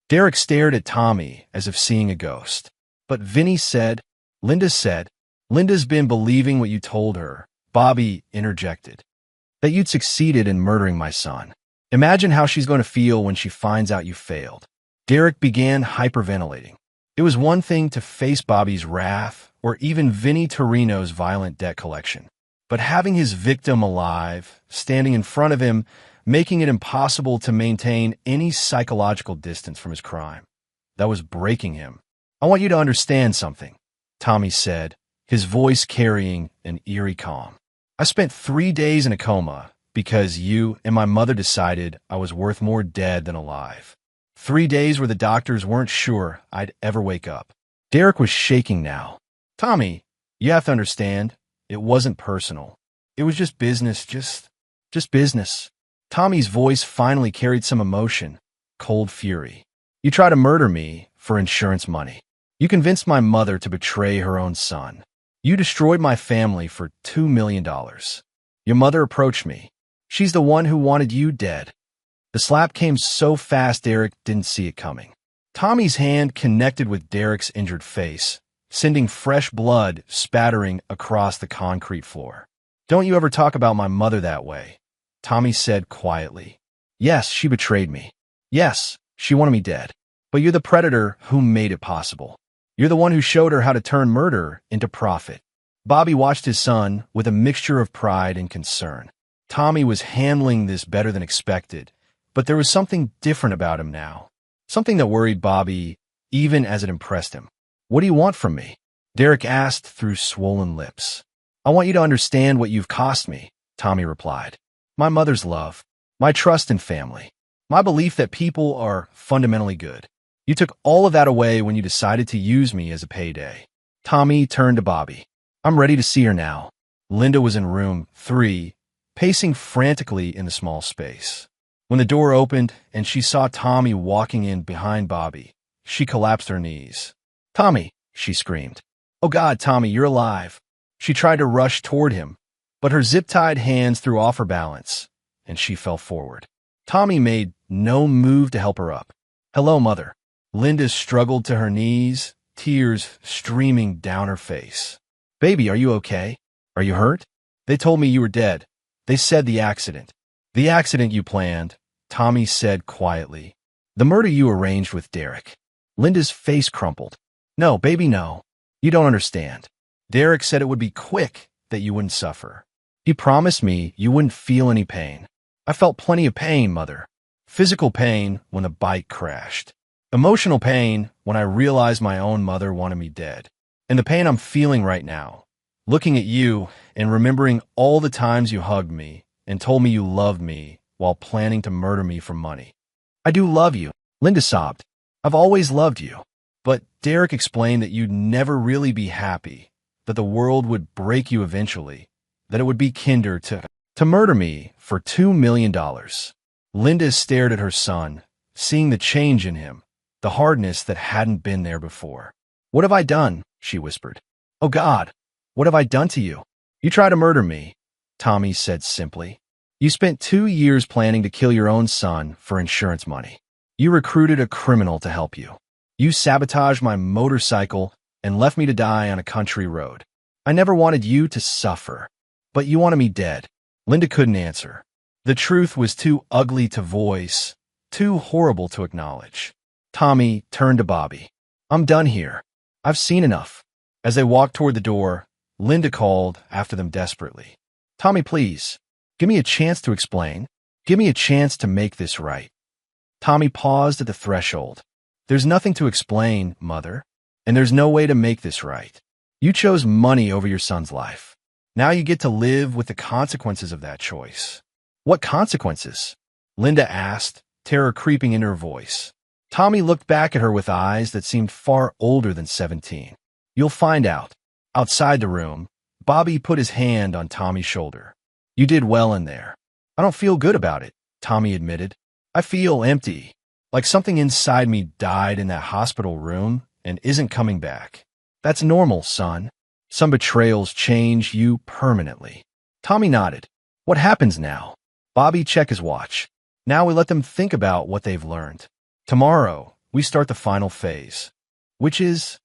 S1: Derek stared at Tommy as if seeing a ghost. "But Vinny said," Linda's been believing what you told her," Bobby interjected. "That you'd succeeded in murdering my son. Imagine how she's going to feel when she finds out you failed." Derek began hyperventilating. It was one thing to face Bobby's wrath or even Vinny Torino's violent debt collection, but having his victim alive, standing in front of him, making it impossible to maintain any psychological distance from his crime, that was breaking him. "I want you to understand something," Tommy said, his voice carrying an eerie calm. "I spent 3 days in a coma because you and my mother decided I was worth more dead than alive. 3 days where the doctors weren't sure I'd ever wake up." Derek was shaking now. "Tommy, you have to understand, it wasn't personal. It was just business, just business." Tommy's voice finally carried some emotion, cold fury. "You tried to murder me for insurance money. You convinced my mother to betray her own son. You destroyed my family for $2 million. Your mother approached me. She's the one who wanted you dead." The slap came so fast Derek didn't see it coming. Tommy's hand connected with Derek's injured face, sending fresh blood spattering across the concrete floor. "Don't you ever talk about my mother that way," Tommy said quietly. "Yes, she betrayed me. Yes, she wanted me dead. But you're the predator who made it possible. You're the one who showed her how to turn murder into profit." Bobby watched his son with a mixture of pride and concern. Tommy was handling this better than expected, but there was something different about him now. Something that worried Bobby, even as it impressed him. "What do you want from me?" Derek asked through swollen lips. "I want you to understand what you've cost me," Tommy replied. "My mother's love. my trust in family, my belief that people are fundamentally good. You took all of that away when you decided to use me as a payday. Tommy turned to Bobby. I'm ready to see her now. Linda was in room 3, pacing frantically in the small space. When the door opened and she saw Tommy walking in behind Bobby, she collapsed her knees. Tommy, she screamed. Oh God, Tommy, you're alive. She tried to rush toward him, but her zip-tied hands threw off her balance, and she fell forward. Tommy made no move to help her up. Hello, Mother. Linda struggled to her knees, tears streaming down her face. Baby, are you okay? Are you hurt? They told me you were dead. They said the accident. The accident you planned, Tommy said quietly. The murder you arranged with Derek. Linda's face crumpled. No, baby, no. You don't understand. Derek said it would be quick, that you wouldn't suffer. He promised me you wouldn't feel any pain. I felt plenty of pain, Mother. Physical pain when the bike crashed. Emotional pain when I realized my own mother wanted me dead. And the pain I'm feeling right now, looking at you and remembering all the times you hugged me and told me you loved me while planning to murder me for money. I do love you, Linda sobbed. I've always loved you. But Derek explained that you'd never really be happy, that the world would break you eventually, that it would be kinder to murder me for $2 million. Linda stared at her son, seeing the change in him, the hardness that hadn't been there before. What have I done? She whispered. Oh God, what have I done to you? You tried to murder me, Tommy said simply. You spent 2 years planning to kill your own son for insurance money. You recruited a criminal to help you. You sabotaged my motorcycle and left me to die on a country road. I never wanted you to suffer, but you wanted me dead. Linda couldn't answer. The truth was too ugly to voice, too horrible to acknowledge. Tommy turned to Bobby. I'm done here. I've seen enough. As they walked toward the door, Linda called after them desperately. Tommy, please, give me a chance to explain. Give me a chance to make this right. Tommy paused at the threshold. There's nothing to explain, Mother, and there's no way to make this right. You chose money over your son's life. Now you get to live with the consequences of that choice. What consequences? Linda asked, terror creeping into her voice. Tommy looked back at her with eyes that seemed far older than 17. You'll find out. Outside the room, Bobby put his hand on Tommy's shoulder. You did well in there. I don't feel good about it, Tommy admitted. I feel empty. Like something inside me died in that hospital room and isn't coming back. That's normal, son. Some betrayals change you permanently. Tommy nodded. What happens now? Bobby checked his watch. Now we let them think about what they've learned. Tomorrow, we start the final phase, which is...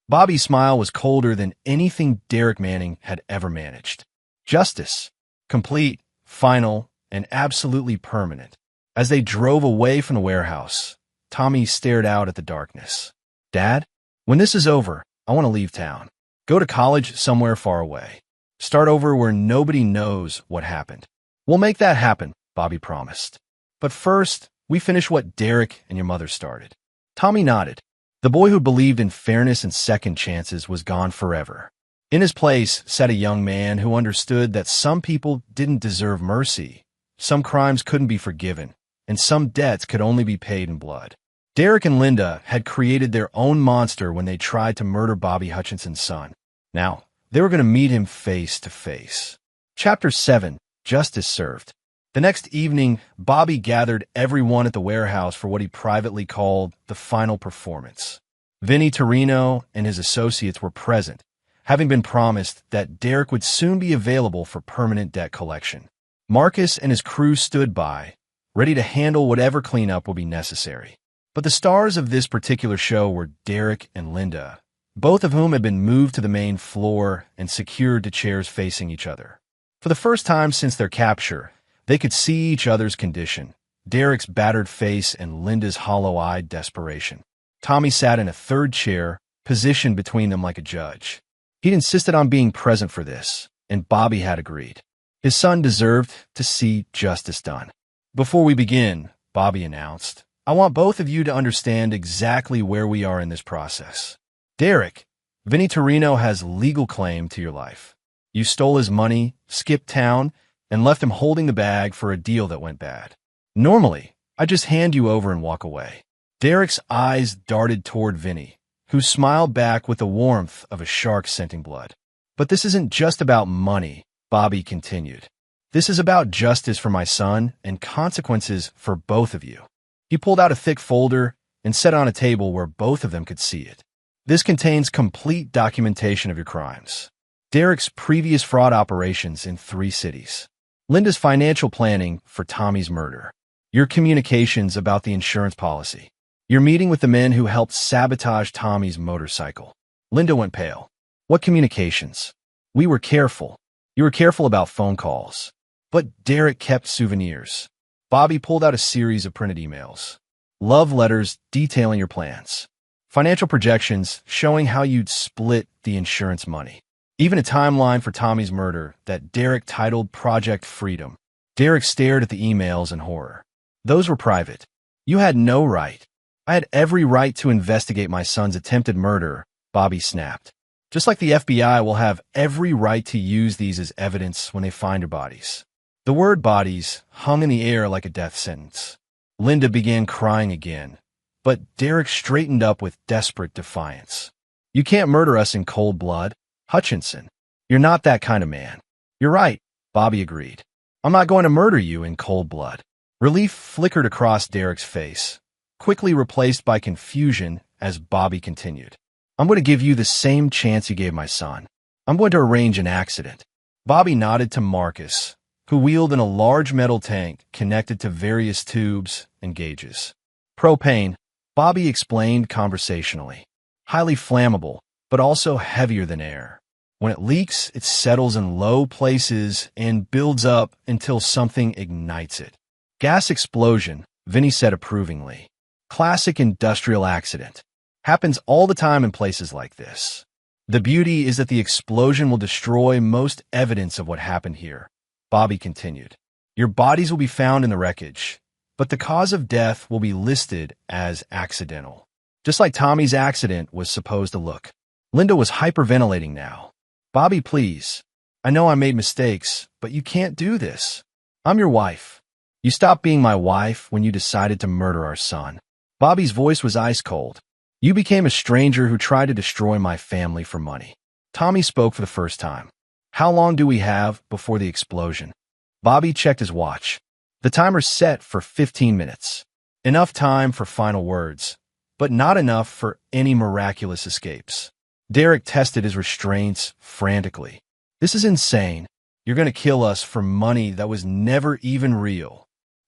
S1: Bobby's smile was colder than anything Derek Manning had ever managed. Justice. Complete, final, and absolutely permanent. As they drove away from the warehouse, Tommy stared out at the darkness. Dad, when this is over, I want to leave town. Go to college somewhere far away. Start over where nobody knows what happened. We'll make that happen, Bobby promised. But first, we finish what Derek and your mother started. Tommy nodded. The boy who believed in fairness and second chances was gone forever. In his place sat a young man who understood that some people didn't deserve mercy, some crimes couldn't be forgiven, and some debts could only be paid in blood. Derek and Linda had created their own monster when they tried to murder Bobby Hutchinson's son. Now, they were going to meet him face to face. Chapter 7, Justice Served. The next evening, Bobby gathered everyone at the warehouse for what he privately called the final performance. Vinnie Torino and his associates were present, having been promised that Derek would soon be available for permanent debt collection. Marcus and his crew stood by, ready to handle whatever cleanup would be necessary. But the stars of this particular show were Derek and Linda, both of whom had been moved to the main floor and secured to chairs facing each other. For the first time since their capture, they could see each other's condition, Derek's battered face and Linda's hollow-eyed desperation. Tommy sat in a third chair, positioned between them like a judge. He'd insisted on being present for this, and Bobby had agreed. His son deserved to see justice done. Before we begin, Bobby announced, I want both of you to understand exactly where we are in this process. Derek, Vinnie Torino has legal claim to your life. You stole his money, skipped town, and left him holding the bag for a deal that went bad. Normally, I just hand you over and walk away. Derek's eyes darted toward Vinny, who smiled back with the warmth of a shark scenting blood. But this isn't just about money, Bobby continued. This is about justice for my son and consequences for both of you. He pulled out a thick folder and set it on a table where both of them could see it. This contains complete documentation of your crimes. Derek's previous fraud operations in 3 cities. Linda's financial planning for Tommy's murder. Your communications about the insurance policy. Your meeting with the men who helped sabotage Tommy's motorcycle. Linda went pale. What communications? We were careful. You were careful about phone calls. But Derek kept souvenirs. Bobby pulled out a series of printed emails. Love letters detailing your plans. Financial projections showing how you'd split the insurance money. Even a timeline for Tommy's murder that Derek titled Project Freedom. Derek stared at the emails in horror. Those were private. You had no right. I had every right to investigate my son's attempted murder, Bobby snapped. Just like the FBI will have every right to use these as evidence when they find your bodies. The word bodies hung in the air like a death sentence. Linda began crying again, but Derek straightened up with desperate defiance. You can't murder us in cold blood, Hutchinson. You're not that kind of man. You're right, Bobby agreed. I'm not going to murder you in cold blood. Relief flickered across Derek's face, quickly replaced by confusion as Bobby continued. I'm going to give you the same chance you gave my son. I'm going to arrange an accident. Bobby nodded to Marcus, who wheeled in a large metal tank connected to various tubes and gauges. Propane, Bobby explained conversationally. Highly flammable, but also heavier than air. When it leaks, it settles in low places and builds up until something ignites it. Gas explosion, Vinny said approvingly. Classic industrial accident. Happens all the time in places like this. The beauty is that the explosion will destroy most evidence of what happened here, Bobby continued. Your bodies will be found in the wreckage, but the cause of death will be listed as accidental. Just like Tommy's accident was supposed to look. Linda was hyperventilating now. Bobby, please. I know I made mistakes, but you can't do this. I'm your wife. You stopped being my wife when you decided to murder our son. Bobby's voice was ice cold. You became a stranger who tried to destroy my family for money. Tommy spoke for the first time. How long do we have before the explosion? Bobby checked his watch. The timer's set for 15 minutes. Enough time for final words, but not enough for any miraculous escapes. Derek tested his restraints frantically. This is insane. You're going to kill us for money that was never even real.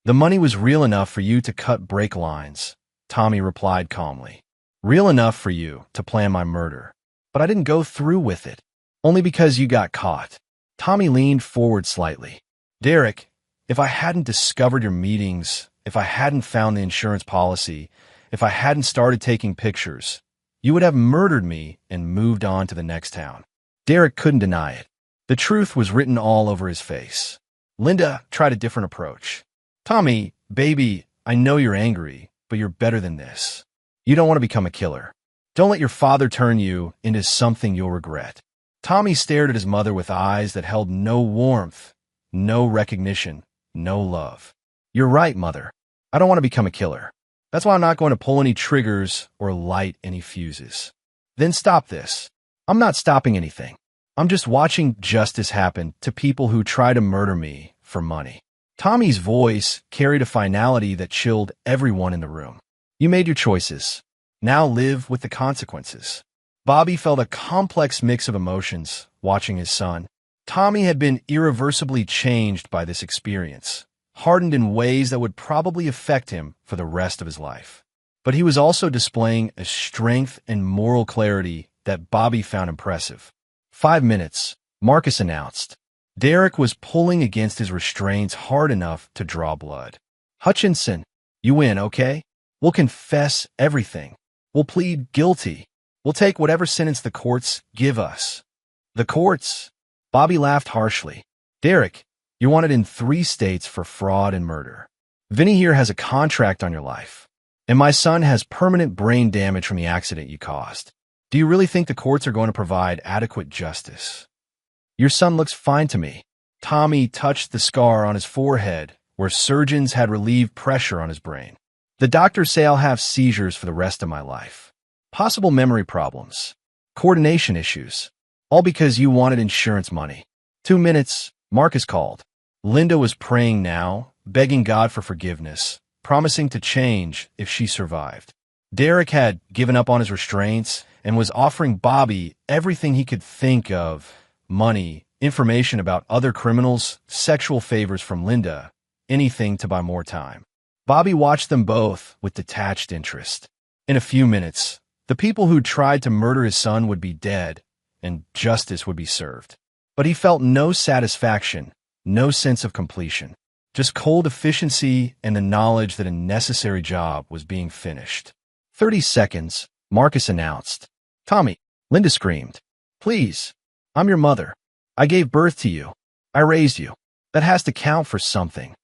S1: The money was real enough for you to cut brake lines, Tommy replied calmly. Real enough for you to plan my murder. But I didn't go through with it. Only because you got caught. Tommy leaned forward slightly. Derek, if I hadn't discovered your meetings, if I hadn't found the insurance policy, if I hadn't started taking pictures, you would have murdered me and moved on to the next town. Derek couldn't deny it. The truth was written all over his face. Linda tried a different approach. Tommy, baby, I know you're angry, but you're better than this. You don't want to become a killer. Don't let your father turn you into something you'll regret. Tommy stared at his mother with eyes that held no warmth, no recognition, no love. You're right, Mother. I don't want to become a killer. That's why I'm not going to pull any triggers or light any fuses. Then stop this. I'm not stopping anything. I'm just watching justice happen to people who try to murder me for money. Tommy's voice carried a finality that chilled everyone in the room. You made your choices. Now live with the consequences. Bobby felt a complex mix of emotions watching his son. Tommy had been irreversibly changed by this experience, hardened in ways that would probably affect him for the rest of his life. But he was also displaying a strength and moral clarity that Bobby found impressive. 5 minutes, Marcus announced. Derek was pulling against his restraints hard enough to draw blood. Hutchinson, you win, okay? We'll confess everything. We'll plead guilty. We'll take whatever sentence the courts give us. The courts? Bobby laughed harshly. Derek, you're wanted in 3 states for fraud and murder. Vinny here has a contract on your life. And my son has permanent brain damage from the accident you caused. Do you really think the courts are going to provide adequate justice? Your son looks fine to me. Tommy touched the scar on his forehead where surgeons had relieved pressure on his brain. The doctors say I'll have seizures for the rest of my life. Possible memory problems. Coordination issues. All because you wanted insurance money. 2 minutes, Marcus called. Linda was praying now, begging God for forgiveness, promising to change if she survived. Derek had given up on his restraints and was offering Bobby everything he could think of: money, information about other criminals, sexual favors from Linda, anything to buy more time. Bobby watched them both with detached interest. In a few minutes, the people who tried to murder his son would be dead, and justice would be served. But he felt no satisfaction, no sense of completion, just cold efficiency and the knowledge that a necessary job was being finished. 30 seconds, Marcus announced. Tommy, Linda screamed. Please, I'm your mother. I gave birth to you. I raised you. That has to count for something.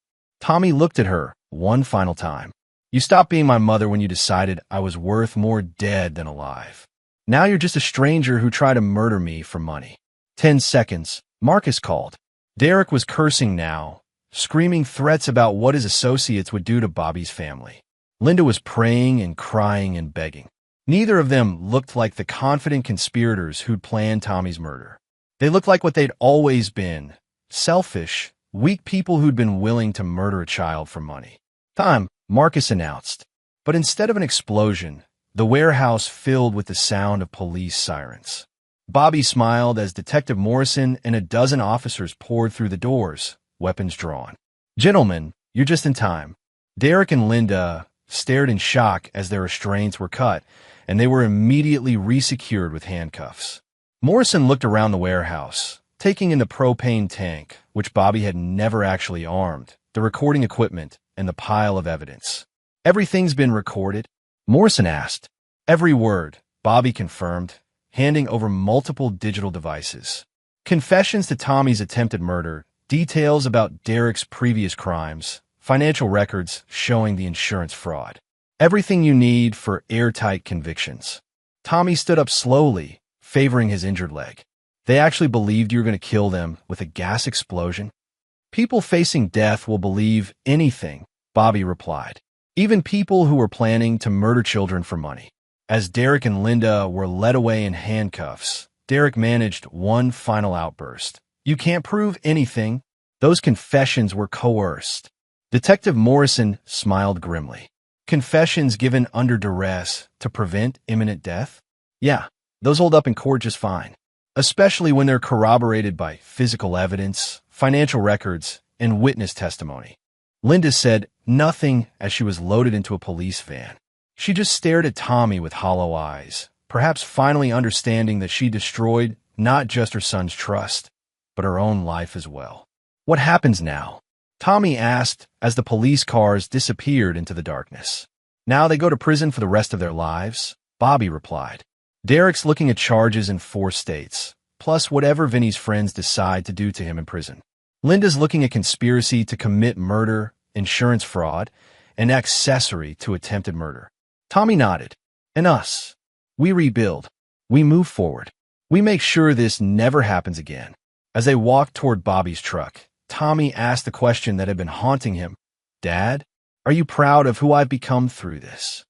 S1: Tommy looked at her one final time. You stopped being my mother when you decided I was worth more dead than alive. Now you're just a stranger who tried to murder me for money. 10 seconds, Marcus called. Derek was cursing now, screaming threats about what his associates would do to Bobby's family. Linda was praying and crying and begging. Neither of them looked like the confident conspirators who'd planned Tommy's murder. They looked like what they'd always been: selfish, weak people who'd been willing to murder a child for money. Time, Marcus announced. But instead of an explosion, the warehouse filled with the sound of police sirens. Bobby smiled as Detective Morrison and a dozen officers poured through the doors, weapons drawn. Gentlemen, you're just in time. Derek and Linda stared in shock as their restraints were cut, and they were immediately resecured with handcuffs. Morrison looked around the warehouse, taking in the propane tank, which Bobby had never actually armed, the recording equipment, and the pile of evidence. Everything's been recorded? Morrison asked. Every word, Bobby confirmed, handing over multiple digital devices. Confessions to Tommy's attempted murder, details about Derek's previous crimes, financial records showing the insurance fraud. Everything you need for airtight convictions. Tommy stood up slowly, favoring his injured leg. They actually believed you were going to kill them with a gas explosion? People facing death will believe anything, Bobby replied. Even people who were planning to murder children for money. As Derek and Linda were led away in handcuffs, Derek managed one final outburst. You can't prove anything. Those confessions were coerced. Detective Morrison smiled grimly. Confessions given under duress to prevent imminent death? Yeah, those hold up in court just fine, especially when they're corroborated by physical evidence, financial records, and witness testimony. Linda said nothing as she was loaded into a police van. She just stared at Tommy with hollow eyes, perhaps finally understanding that she destroyed not just her son's trust, but her own life as well. What happens now? Tommy asked as the police cars disappeared into the darkness. Now they go to prison for the rest of their lives, Bobby replied. Derek's looking at charges in 4 states, plus whatever Vinny's friends decide to do to him in prison. Linda's looking at conspiracy to commit murder, insurance fraud, and accessory to attempted murder. Tommy nodded. And us? We rebuild. We move forward. We make sure this never happens again. As they walked toward Bobby's truck, Tommy asked the question that had been haunting him. Dad, are you proud of who I've become through this?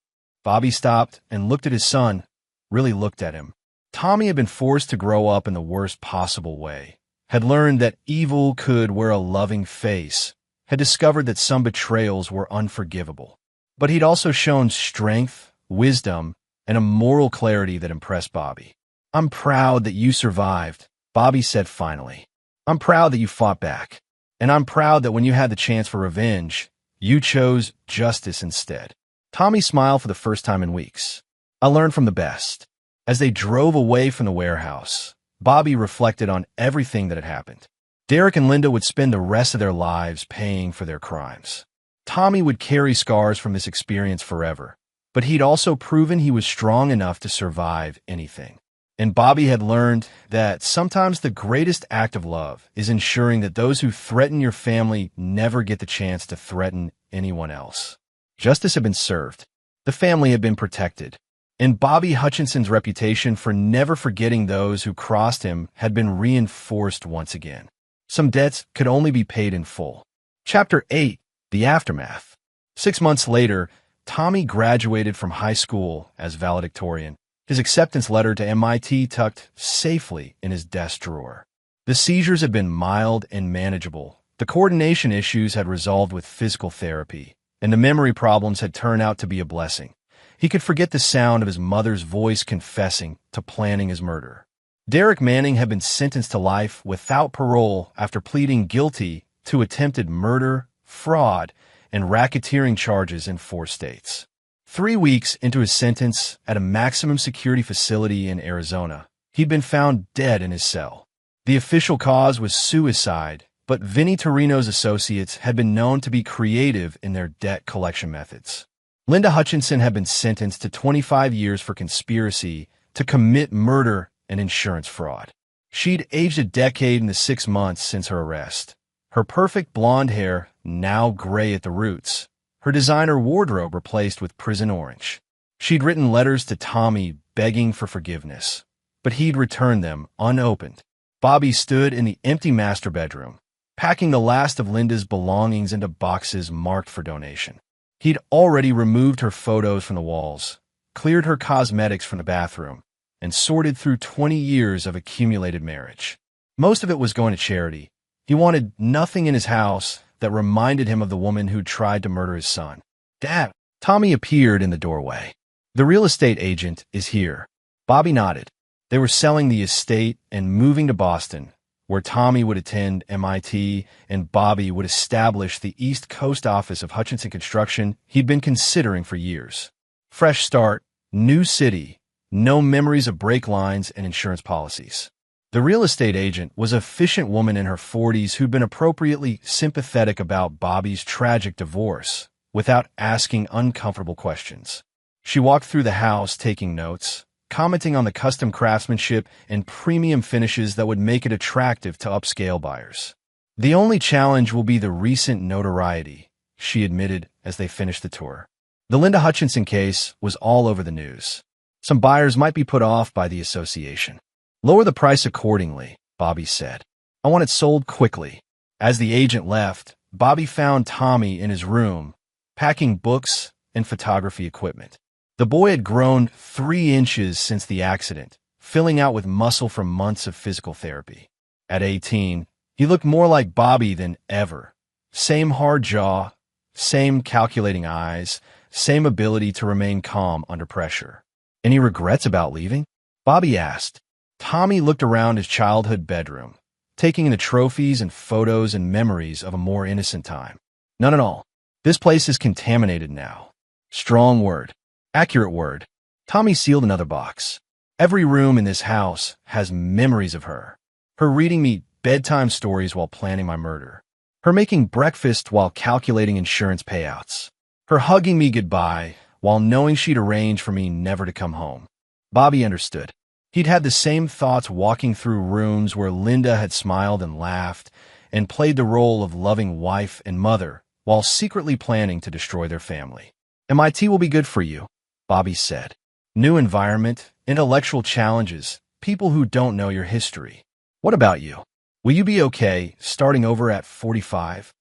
S1: Bobby stopped and looked at his son, really looked at him. Tommy had been forced to grow up in the worst possible way, had learned that evil could wear a loving face, had discovered that some betrayals were unforgivable. But he'd also shown strength, wisdom, and a moral clarity that impressed Bobby. I'm proud that you survived, Bobby said finally. I'm proud that you fought back. And I'm proud that when you had the chance for revenge, you chose justice instead. Tommy smiled for the first time in weeks. I learned from the best. As they drove away from the warehouse, Bobby reflected on everything that had happened. Derek and Linda would spend the rest of their lives paying for their crimes. Tommy would carry scars from this experience forever, but he'd also proven he was strong enough to survive anything. And Bobby had learned that sometimes the greatest act of love is ensuring that those who threaten your family never get the chance to threaten anyone else. Justice had been served. The family had been protected. And Bobby Hutchinson's reputation for never forgetting those who crossed him had been reinforced once again. Some debts could only be paid in full. Chapter 8. The aftermath. 6 months later, Tommy graduated from high school as valedictorian, his acceptance letter to MIT tucked safely in his desk drawer. The seizures had been mild and manageable. The coordination issues had resolved with physical therapy, and the memory problems had turned out to be a blessing. He could forget the sound of his mother's voice confessing to planning his murder. Derek Manning had been sentenced to life without parole after pleading guilty to attempted murder, fraud, and racketeering charges in 4 states. 3 weeks into his sentence at a maximum security facility in Arizona, he'd been found dead in his cell. The official cause was suicide, but Vinnie Torino's associates had been known to be creative in their debt collection methods. Linda Hutchinson had been sentenced to 25 years for conspiracy to commit murder and insurance fraud. She'd aged a decade in the 6 months since her arrest. Her perfect blonde hair, now gray at the roots, her designer wardrobe replaced with prison orange. She'd written letters to Tommy begging for forgiveness, but he'd returned them unopened. Bobby stood in the empty master bedroom, packing the last of Linda's belongings into boxes marked for donation. He'd already removed her photos from the walls, cleared her cosmetics from the bathroom, and sorted through 20 years of accumulated marriage. Most of it was going to charity. He wanted nothing in his house that reminded him of the woman who'd tried to murder his son. Dad! Tommy appeared in the doorway. The real estate agent is here. Bobby nodded. They were selling the estate and moving to Boston, where Tommy would attend MIT and Bobby would establish the East Coast office of Hutchinson Construction he'd been considering for years. Fresh start, new city, no memories of brake lines and insurance policies. The real estate agent was an efficient woman in her 40s who'd been appropriately sympathetic about Bobby's tragic divorce without asking uncomfortable questions. She walked through the house taking notes, commenting on the custom craftsmanship and premium finishes that would make it attractive to upscale buyers. The only challenge will be the recent notoriety, she admitted as they finished the tour. The Linda Hutchinson case was all over the news. Some buyers might be put off by the association. Lower the price accordingly, Bobby said. I want it sold quickly. As the agent left, Bobby found Tommy in his room, packing books and photography equipment. The boy had grown 3 inches since the accident, filling out with muscle from months of physical therapy. At 18, he looked more like Bobby than ever. Same hard jaw, same calculating eyes, same ability to remain calm under pressure. Any regrets about leaving? Bobby asked. Tommy looked around his childhood bedroom, taking in the trophies and photos and memories of a more innocent time. None at all. This place is contaminated now. Strong word. Accurate word. Tommy sealed another box. Every room in this house has memories of her. Her reading me bedtime stories while planning my murder. Her making breakfast while calculating insurance payouts. Her hugging me goodbye while knowing she'd arranged for me never to come home. Bobby understood. He'd had the same thoughts walking through rooms where Linda had smiled and laughed and played the role of loving wife and mother while secretly planning to destroy their family. MIT will be good for you, Bobby said. New environment, intellectual challenges, people who don't know your history. What about you? Will you be okay starting over at 45?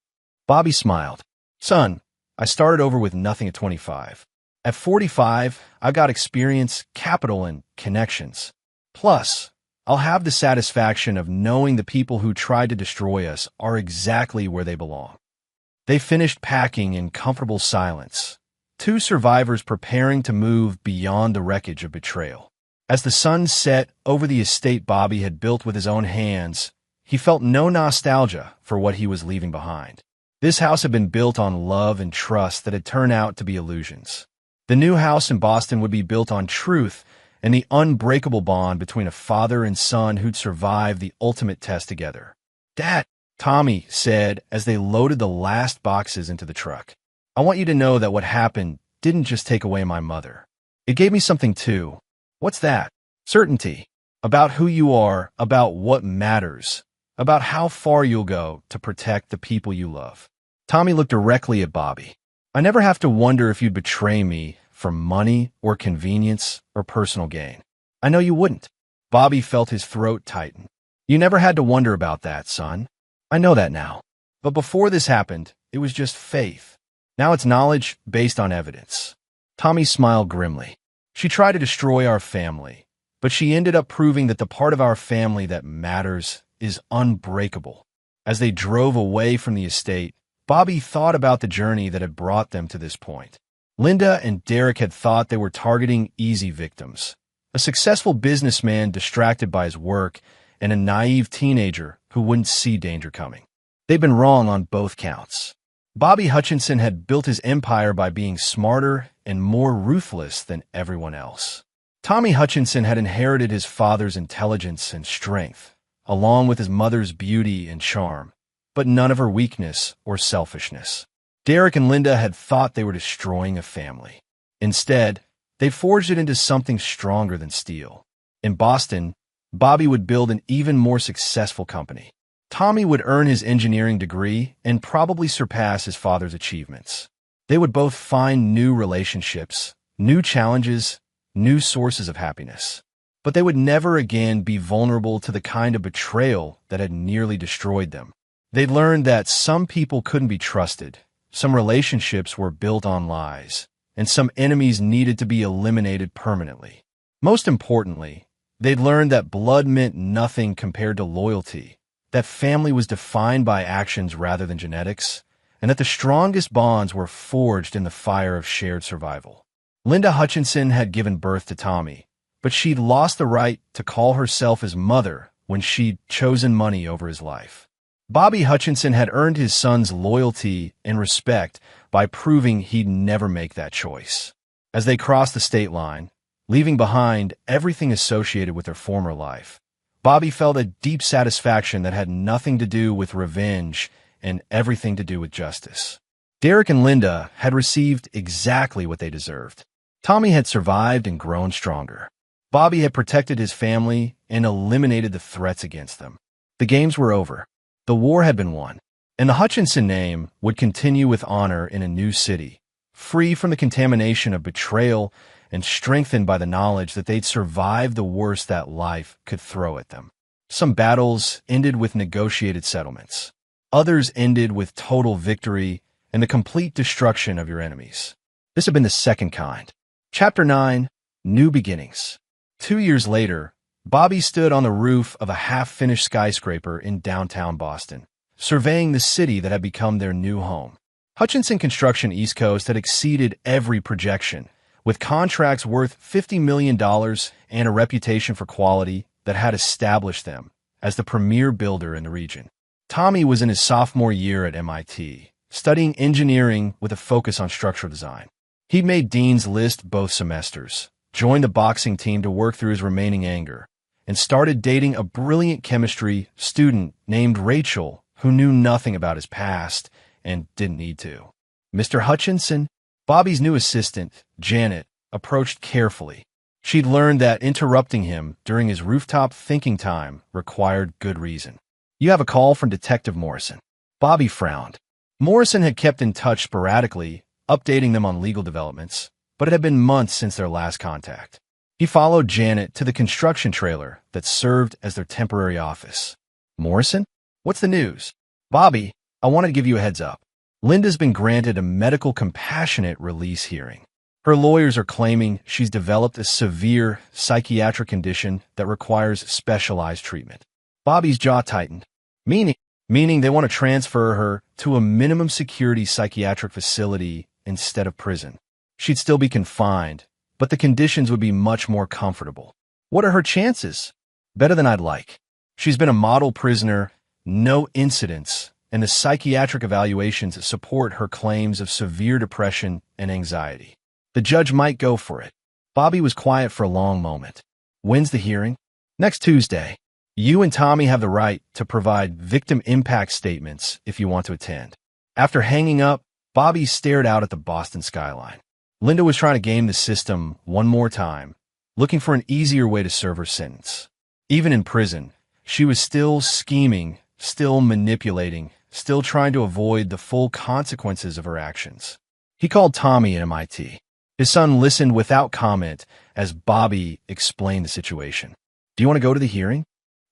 S1: Bobby smiled. Son, I started over with nothing at 25. At 45, I've got experience, capital, and connections. Plus, I'll have the satisfaction of knowing the people who tried to destroy us are exactly where they belong. They finished packing in comfortable silence, 2 survivors preparing to move beyond the wreckage of betrayal. As the sun set over the estate Bobby had built with his own hands, he felt no nostalgia for what he was leaving behind. This house had been built on love and trust that had turned out to be illusions. The new house in Boston would be built on truth and the unbreakable bond between a father and son who'd survived the ultimate test together. Dad, Tommy said as they loaded the last boxes into the truck. I want you to know that what happened didn't just take away my mother. It gave me something too. What's that? Certainty. About who you are, about what matters, about how far you'll go to protect the people you love. Tommy looked directly at Bobby. I never have to wonder if you'd betray me for money or convenience or personal gain. I know you wouldn't. Bobby felt his throat tighten. You never had to wonder about that, son. I know that now. But before this happened, it was just faith. Now it's knowledge based on evidence. Tommy smiled grimly. She tried to destroy our family, but she ended up proving that the part of our family that matters is unbreakable. As they drove away from the estate, Bobby thought about the journey that had brought them to this point. Linda and Derek had thought they were targeting easy victims, a successful businessman distracted by his work, and a naive teenager who wouldn't see danger coming. They'd been wrong on both counts. Bobby Hutchinson had built his empire by being smarter and more ruthless than everyone else. Tommy Hutchinson had inherited his father's intelligence and strength, along with his mother's beauty and charm, but none of her weakness or selfishness. Derek and Linda had thought they were destroying a family. Instead, they forged it into something stronger than steel. In Boston, Bobby would build an even more successful company. Tommy would earn his engineering degree and probably surpass his father's achievements. They would both find new relationships, new challenges, new sources of happiness. But they would never again be vulnerable to the kind of betrayal that had nearly destroyed them. They'd learned that some people couldn't be trusted, some relationships were built on lies, and some enemies needed to be eliminated permanently. Most importantly, they'd learned that blood meant nothing compared to loyalty, that family was defined by actions rather than genetics, and that the strongest bonds were forged in the fire of shared survival. Linda Hutchinson had given birth to Tommy, but she'd lost the right to call herself his mother when she'd chosen money over his life. Bobby Hutchinson had earned his son's loyalty and respect by proving he'd never make that choice. As they crossed the state line, leaving behind everything associated with their former life, Bobby felt a deep satisfaction that had nothing to do with revenge and everything to do with justice. Derek and Linda had received exactly what they deserved. Tommy had survived and grown stronger. Bobby had protected his family and eliminated the threats against them. The games were over. The war had been won, and the Hutchinson name would continue with honor in a new city, free from the contamination of betrayal and strengthened by the knowledge that they'd survived the worst that life could throw at them. Some battles ended with negotiated settlements. Others ended with total victory and the complete destruction of your enemies. This had been the second kind. Chapter 9, New Beginnings. 2 years later, Bobby stood on the roof of a half-finished skyscraper in downtown Boston, surveying the city that had become their new home. Hutchinson Construction East Coast had exceeded every projection, with contracts worth $50 million and a reputation for quality that had established them as the premier builder in the region. Tommy was in his sophomore year at MIT, studying engineering with a focus on structural design. He'd made Dean's List both semesters, joined the boxing team to work through his remaining anger, and started dating a brilliant chemistry student named Rachel, who knew nothing about his past and didn't need to. Mr. Hutchinson, Bobby's new assistant, Janet, approached carefully. She'd learned that interrupting him during his rooftop thinking time required good reason. "You have a call from Detective Morrison." Bobby frowned. Morrison had kept in touch sporadically, updating them on legal developments, but it had been months since their last contact. He followed Janet to the construction trailer that served as their temporary office. "Morrison? What's the news?" "Bobby, I wanted to give you a heads up. Linda's been granted a medical compassionate release hearing. Her lawyers are claiming she's developed a severe psychiatric condition that requires specialized treatment." Bobby's jaw tightened. Meaning they want to transfer her to a minimum security psychiatric facility instead of prison. She'd still be confined, but the conditions would be much more comfortable. "What are her chances?" "Better than I'd like. She's been a model prisoner, no incidents, and the psychiatric evaluations support her claims of severe depression and anxiety. The judge might go for it." Bobby was quiet for a long moment. "When's the hearing?" "Next Tuesday. You and Tommy have the right to provide victim impact statements if you want to attend." After hanging up, Bobby stared out at the Boston skyline. Linda was trying to game the system one more time, looking for an easier way to serve her sentence. Even in prison, she was still scheming, still manipulating, still trying to avoid the full consequences of her actions. He called Tommy at MIT. His son listened without comment as Bobby explained the situation. "Do you want to go to the hearing?"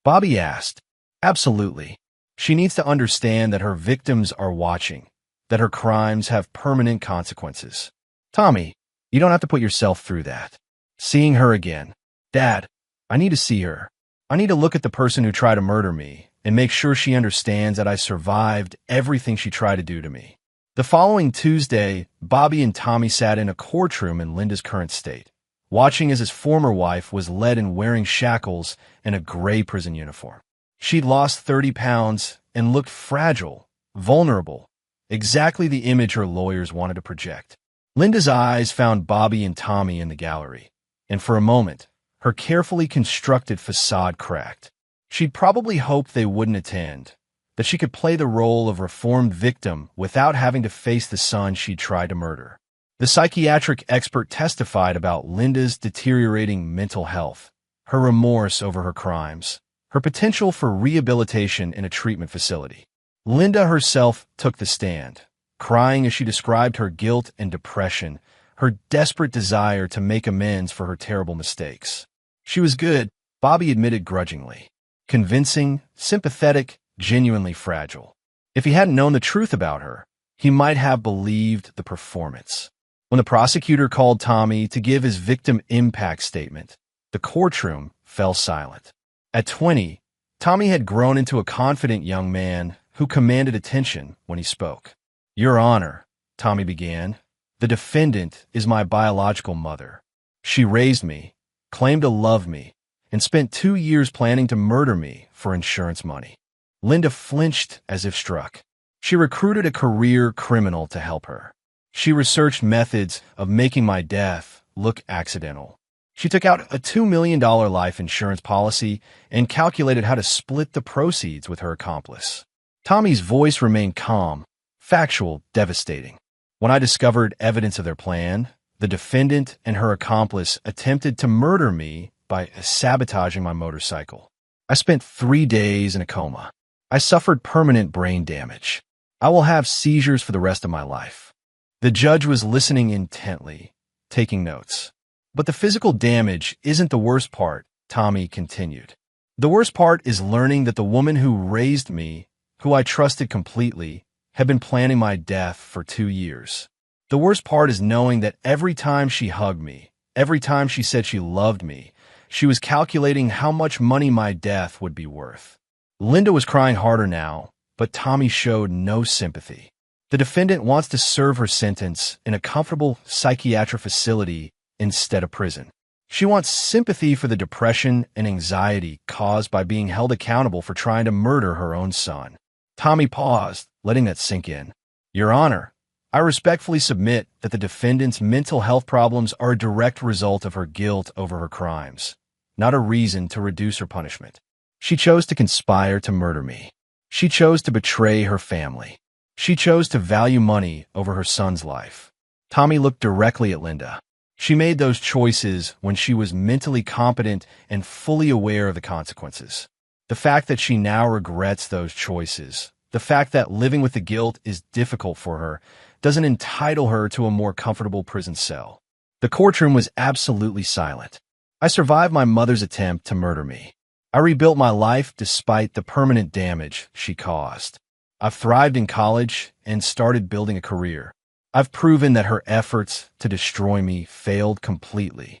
S1: Bobby asked. "Absolutely. She needs to understand that her victims are watching, that her crimes have permanent consequences. Tommy, you don't have to put yourself through that. Seeing her again. Dad, I need to see her. I need to look at the person who tried to murder me and make sure she understands that I survived everything she tried to do to me. The following Tuesday, Bobby and Tommy sat in a courtroom in Linda's current state, watching as his former wife was led in wearing shackles and a gray prison uniform. She'd lost 30 pounds and looked fragile, vulnerable, exactly the image her lawyers wanted to project. Linda's eyes found Bobby and Tommy in the gallery, and for a moment, her carefully constructed facade cracked. She'd probably hoped they wouldn't attend, that she could play the role of reformed victim without having to face the son she'd tried to murder. The psychiatric expert testified about Linda's deteriorating mental health, her remorse over her crimes, her potential for rehabilitation in a treatment facility. Linda herself took the stand, crying as she described her guilt and depression, her desperate desire to make amends for her terrible mistakes. She was good, Bobby admitted grudgingly. Convincing, sympathetic, genuinely fragile. If he hadn't known the truth about her, he might have believed the performance. When the prosecutor called Tommy to give his victim impact statement, the courtroom fell silent. At 20, Tommy had grown into a confident young man who commanded attention when he spoke. "Your Honor," Tommy began, "the defendant is my biological mother. She raised me, claimed to love me, and spent 2 years planning to murder me for insurance money." Linda flinched as if struck. She recruited a career criminal to help her. She researched methods of making my death look accidental. She took out a $2 million life insurance policy and calculated how to split the proceeds with her accomplice. Tommy's voice remained calm, factual, devastating. When I discovered evidence of their plan, the defendant and her accomplice attempted to murder me by sabotaging my motorcycle. I spent 3 days in a coma. I suffered permanent brain damage. I will have seizures for the rest of my life. The judge was listening intently, taking notes. But the physical damage isn't the worst part, Tommy continued. The worst part is learning that the woman who raised me, who I trusted completely, had been planning my death for 2 years. The worst part is knowing that every time she hugged me, every time she said she loved me, she was calculating how much money my death would be worth. Linda was crying harder now, but Tommy showed no sympathy. The defendant wants to serve her sentence in a comfortable psychiatric facility instead of prison. She wants sympathy for the depression and anxiety caused by being held accountable for trying to murder her own son. Tommy paused, letting that sink in. "Your Honor, I respectfully submit that the defendant's mental health problems are a direct result of her guilt over her crimes, not a reason to reduce her punishment. She chose to conspire to murder me. She chose to betray her family. She chose to value money over her son's life." Tommy looked directly at Linda. She made those choices when she was mentally competent and fully aware of the consequences. The fact that she now regrets those choices, the fact that living with the guilt is difficult for her, doesn't entitle her to a more comfortable prison cell. The courtroom was absolutely silent. I survived my mother's attempt to murder me. I rebuilt my life despite the permanent damage she caused. I've thrived in college and started building a career. I've proven that her efforts to destroy me failed completely.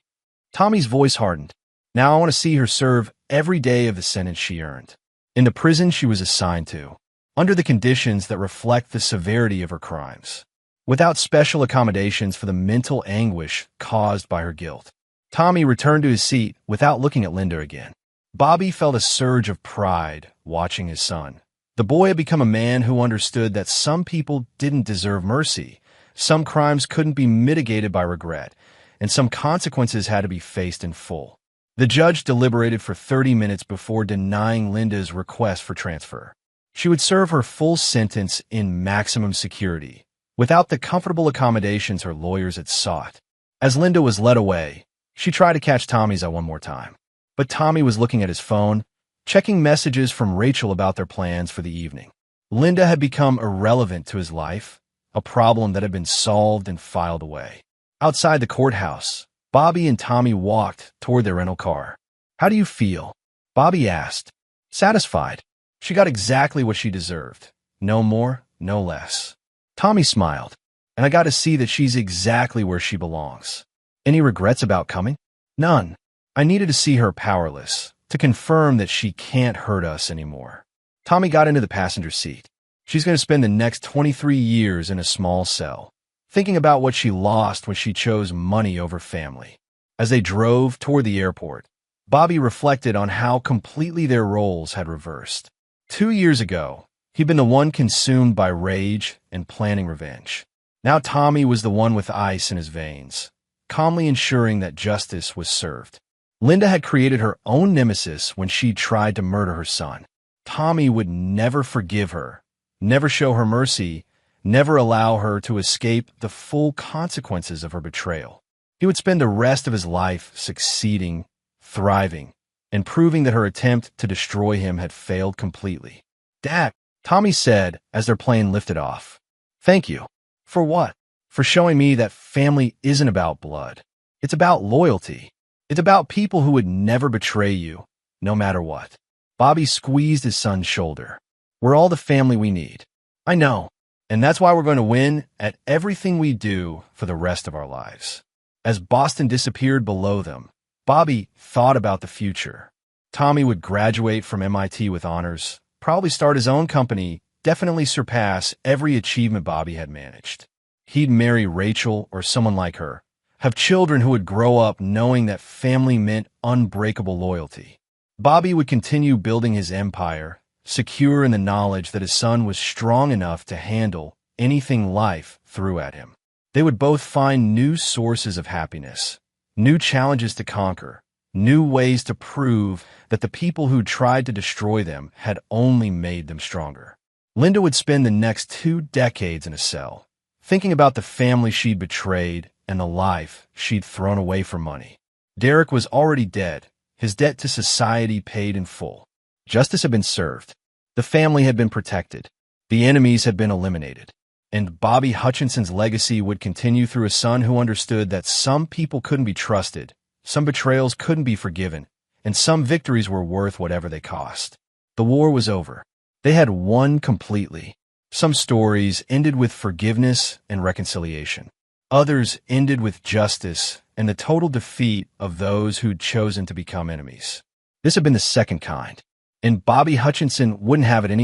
S1: Tommy's voice hardened. Now I want to see her serve every day of the sentence she earned, in the prison she was assigned to, under the conditions that reflect the severity of her crimes, without special accommodations for the mental anguish caused by her guilt. Tommy returned to his seat without looking at Linda again. Bobby felt a surge of pride watching his son. The boy had become a man who understood that some people didn't deserve mercy, some crimes couldn't be mitigated by regret, and some consequences had to be faced in full. The judge deliberated for 30 minutes before denying Linda's request for transfer. She would serve her full sentence in maximum security, without the comfortable accommodations her lawyers had sought. As Linda was led away, she tried to catch Tommy's eye one more time. But Tommy was looking at his phone, checking messages from Rachel about their plans for the evening. Linda had become irrelevant to his life, a problem that had been solved and filed away. Outside the courthouse, Bobby and Tommy walked toward their rental car. "How do you feel?" Bobby asked. "Satisfied. She got exactly what she deserved. No more, no less." Tommy smiled, and I got to see that she's exactly where she belongs. Any regrets about coming? None. I needed to see her powerless, to confirm that she can't hurt us anymore. Tommy got into the passenger seat. She's going to spend the next 23 years in a small cell, thinking about what she lost when she chose money over family. As they drove toward the airport, Bobby reflected on how completely their roles had reversed. 2 years ago, he'd been the one consumed by rage and planning revenge. Now Tommy was the one with ice in his veins, calmly ensuring that justice was served. Linda had created her own nemesis when she tried to murder her son. Tommy would never forgive her, never show her mercy, never allow her to escape the full consequences of her betrayal. He would spend the rest of his life succeeding, thriving, and proving that her attempt to destroy him had failed completely. "Dad," Tommy said as their plane lifted off. "Thank you." "For what?" "For showing me that family isn't about blood. It's about loyalty. It's about people who would never betray you, no matter what." Bobby squeezed his son's shoulder. "We're all the family we need." "I know, and that's why we're going to win at everything we do for the rest of our lives." As Boston disappeared below them, Bobby thought about the future. Tommy would graduate from MIT with honors, probably start his own company, definitely surpass every achievement Bobby had managed. He'd marry Rachel or someone like her, have children who would grow up knowing that family meant unbreakable loyalty. Bobby would continue building his empire, secure in the knowledge that his son was strong enough to handle anything life threw at him. They would both find new sources of happiness, new challenges to conquer, new ways to prove that the people who tried to destroy them had only made them stronger. Linda would spend the next 2 decades in a cell, thinking about the family she'd betrayed and the life she'd thrown away for money. Derek was already dead, his debt to society paid in full. Justice had been served. The family had been protected. The enemies had been eliminated. And Bobby Hutchinson's legacy would continue through a son who understood that some people couldn't be trusted, some betrayals couldn't be forgiven, and some victories were worth whatever they cost. The war was over. They had won completely. Some stories ended with forgiveness and reconciliation. Others ended with justice and the total defeat of those who'd chosen to become enemies. This had been the second kind, and Bobby Hutchinson wouldn't have it any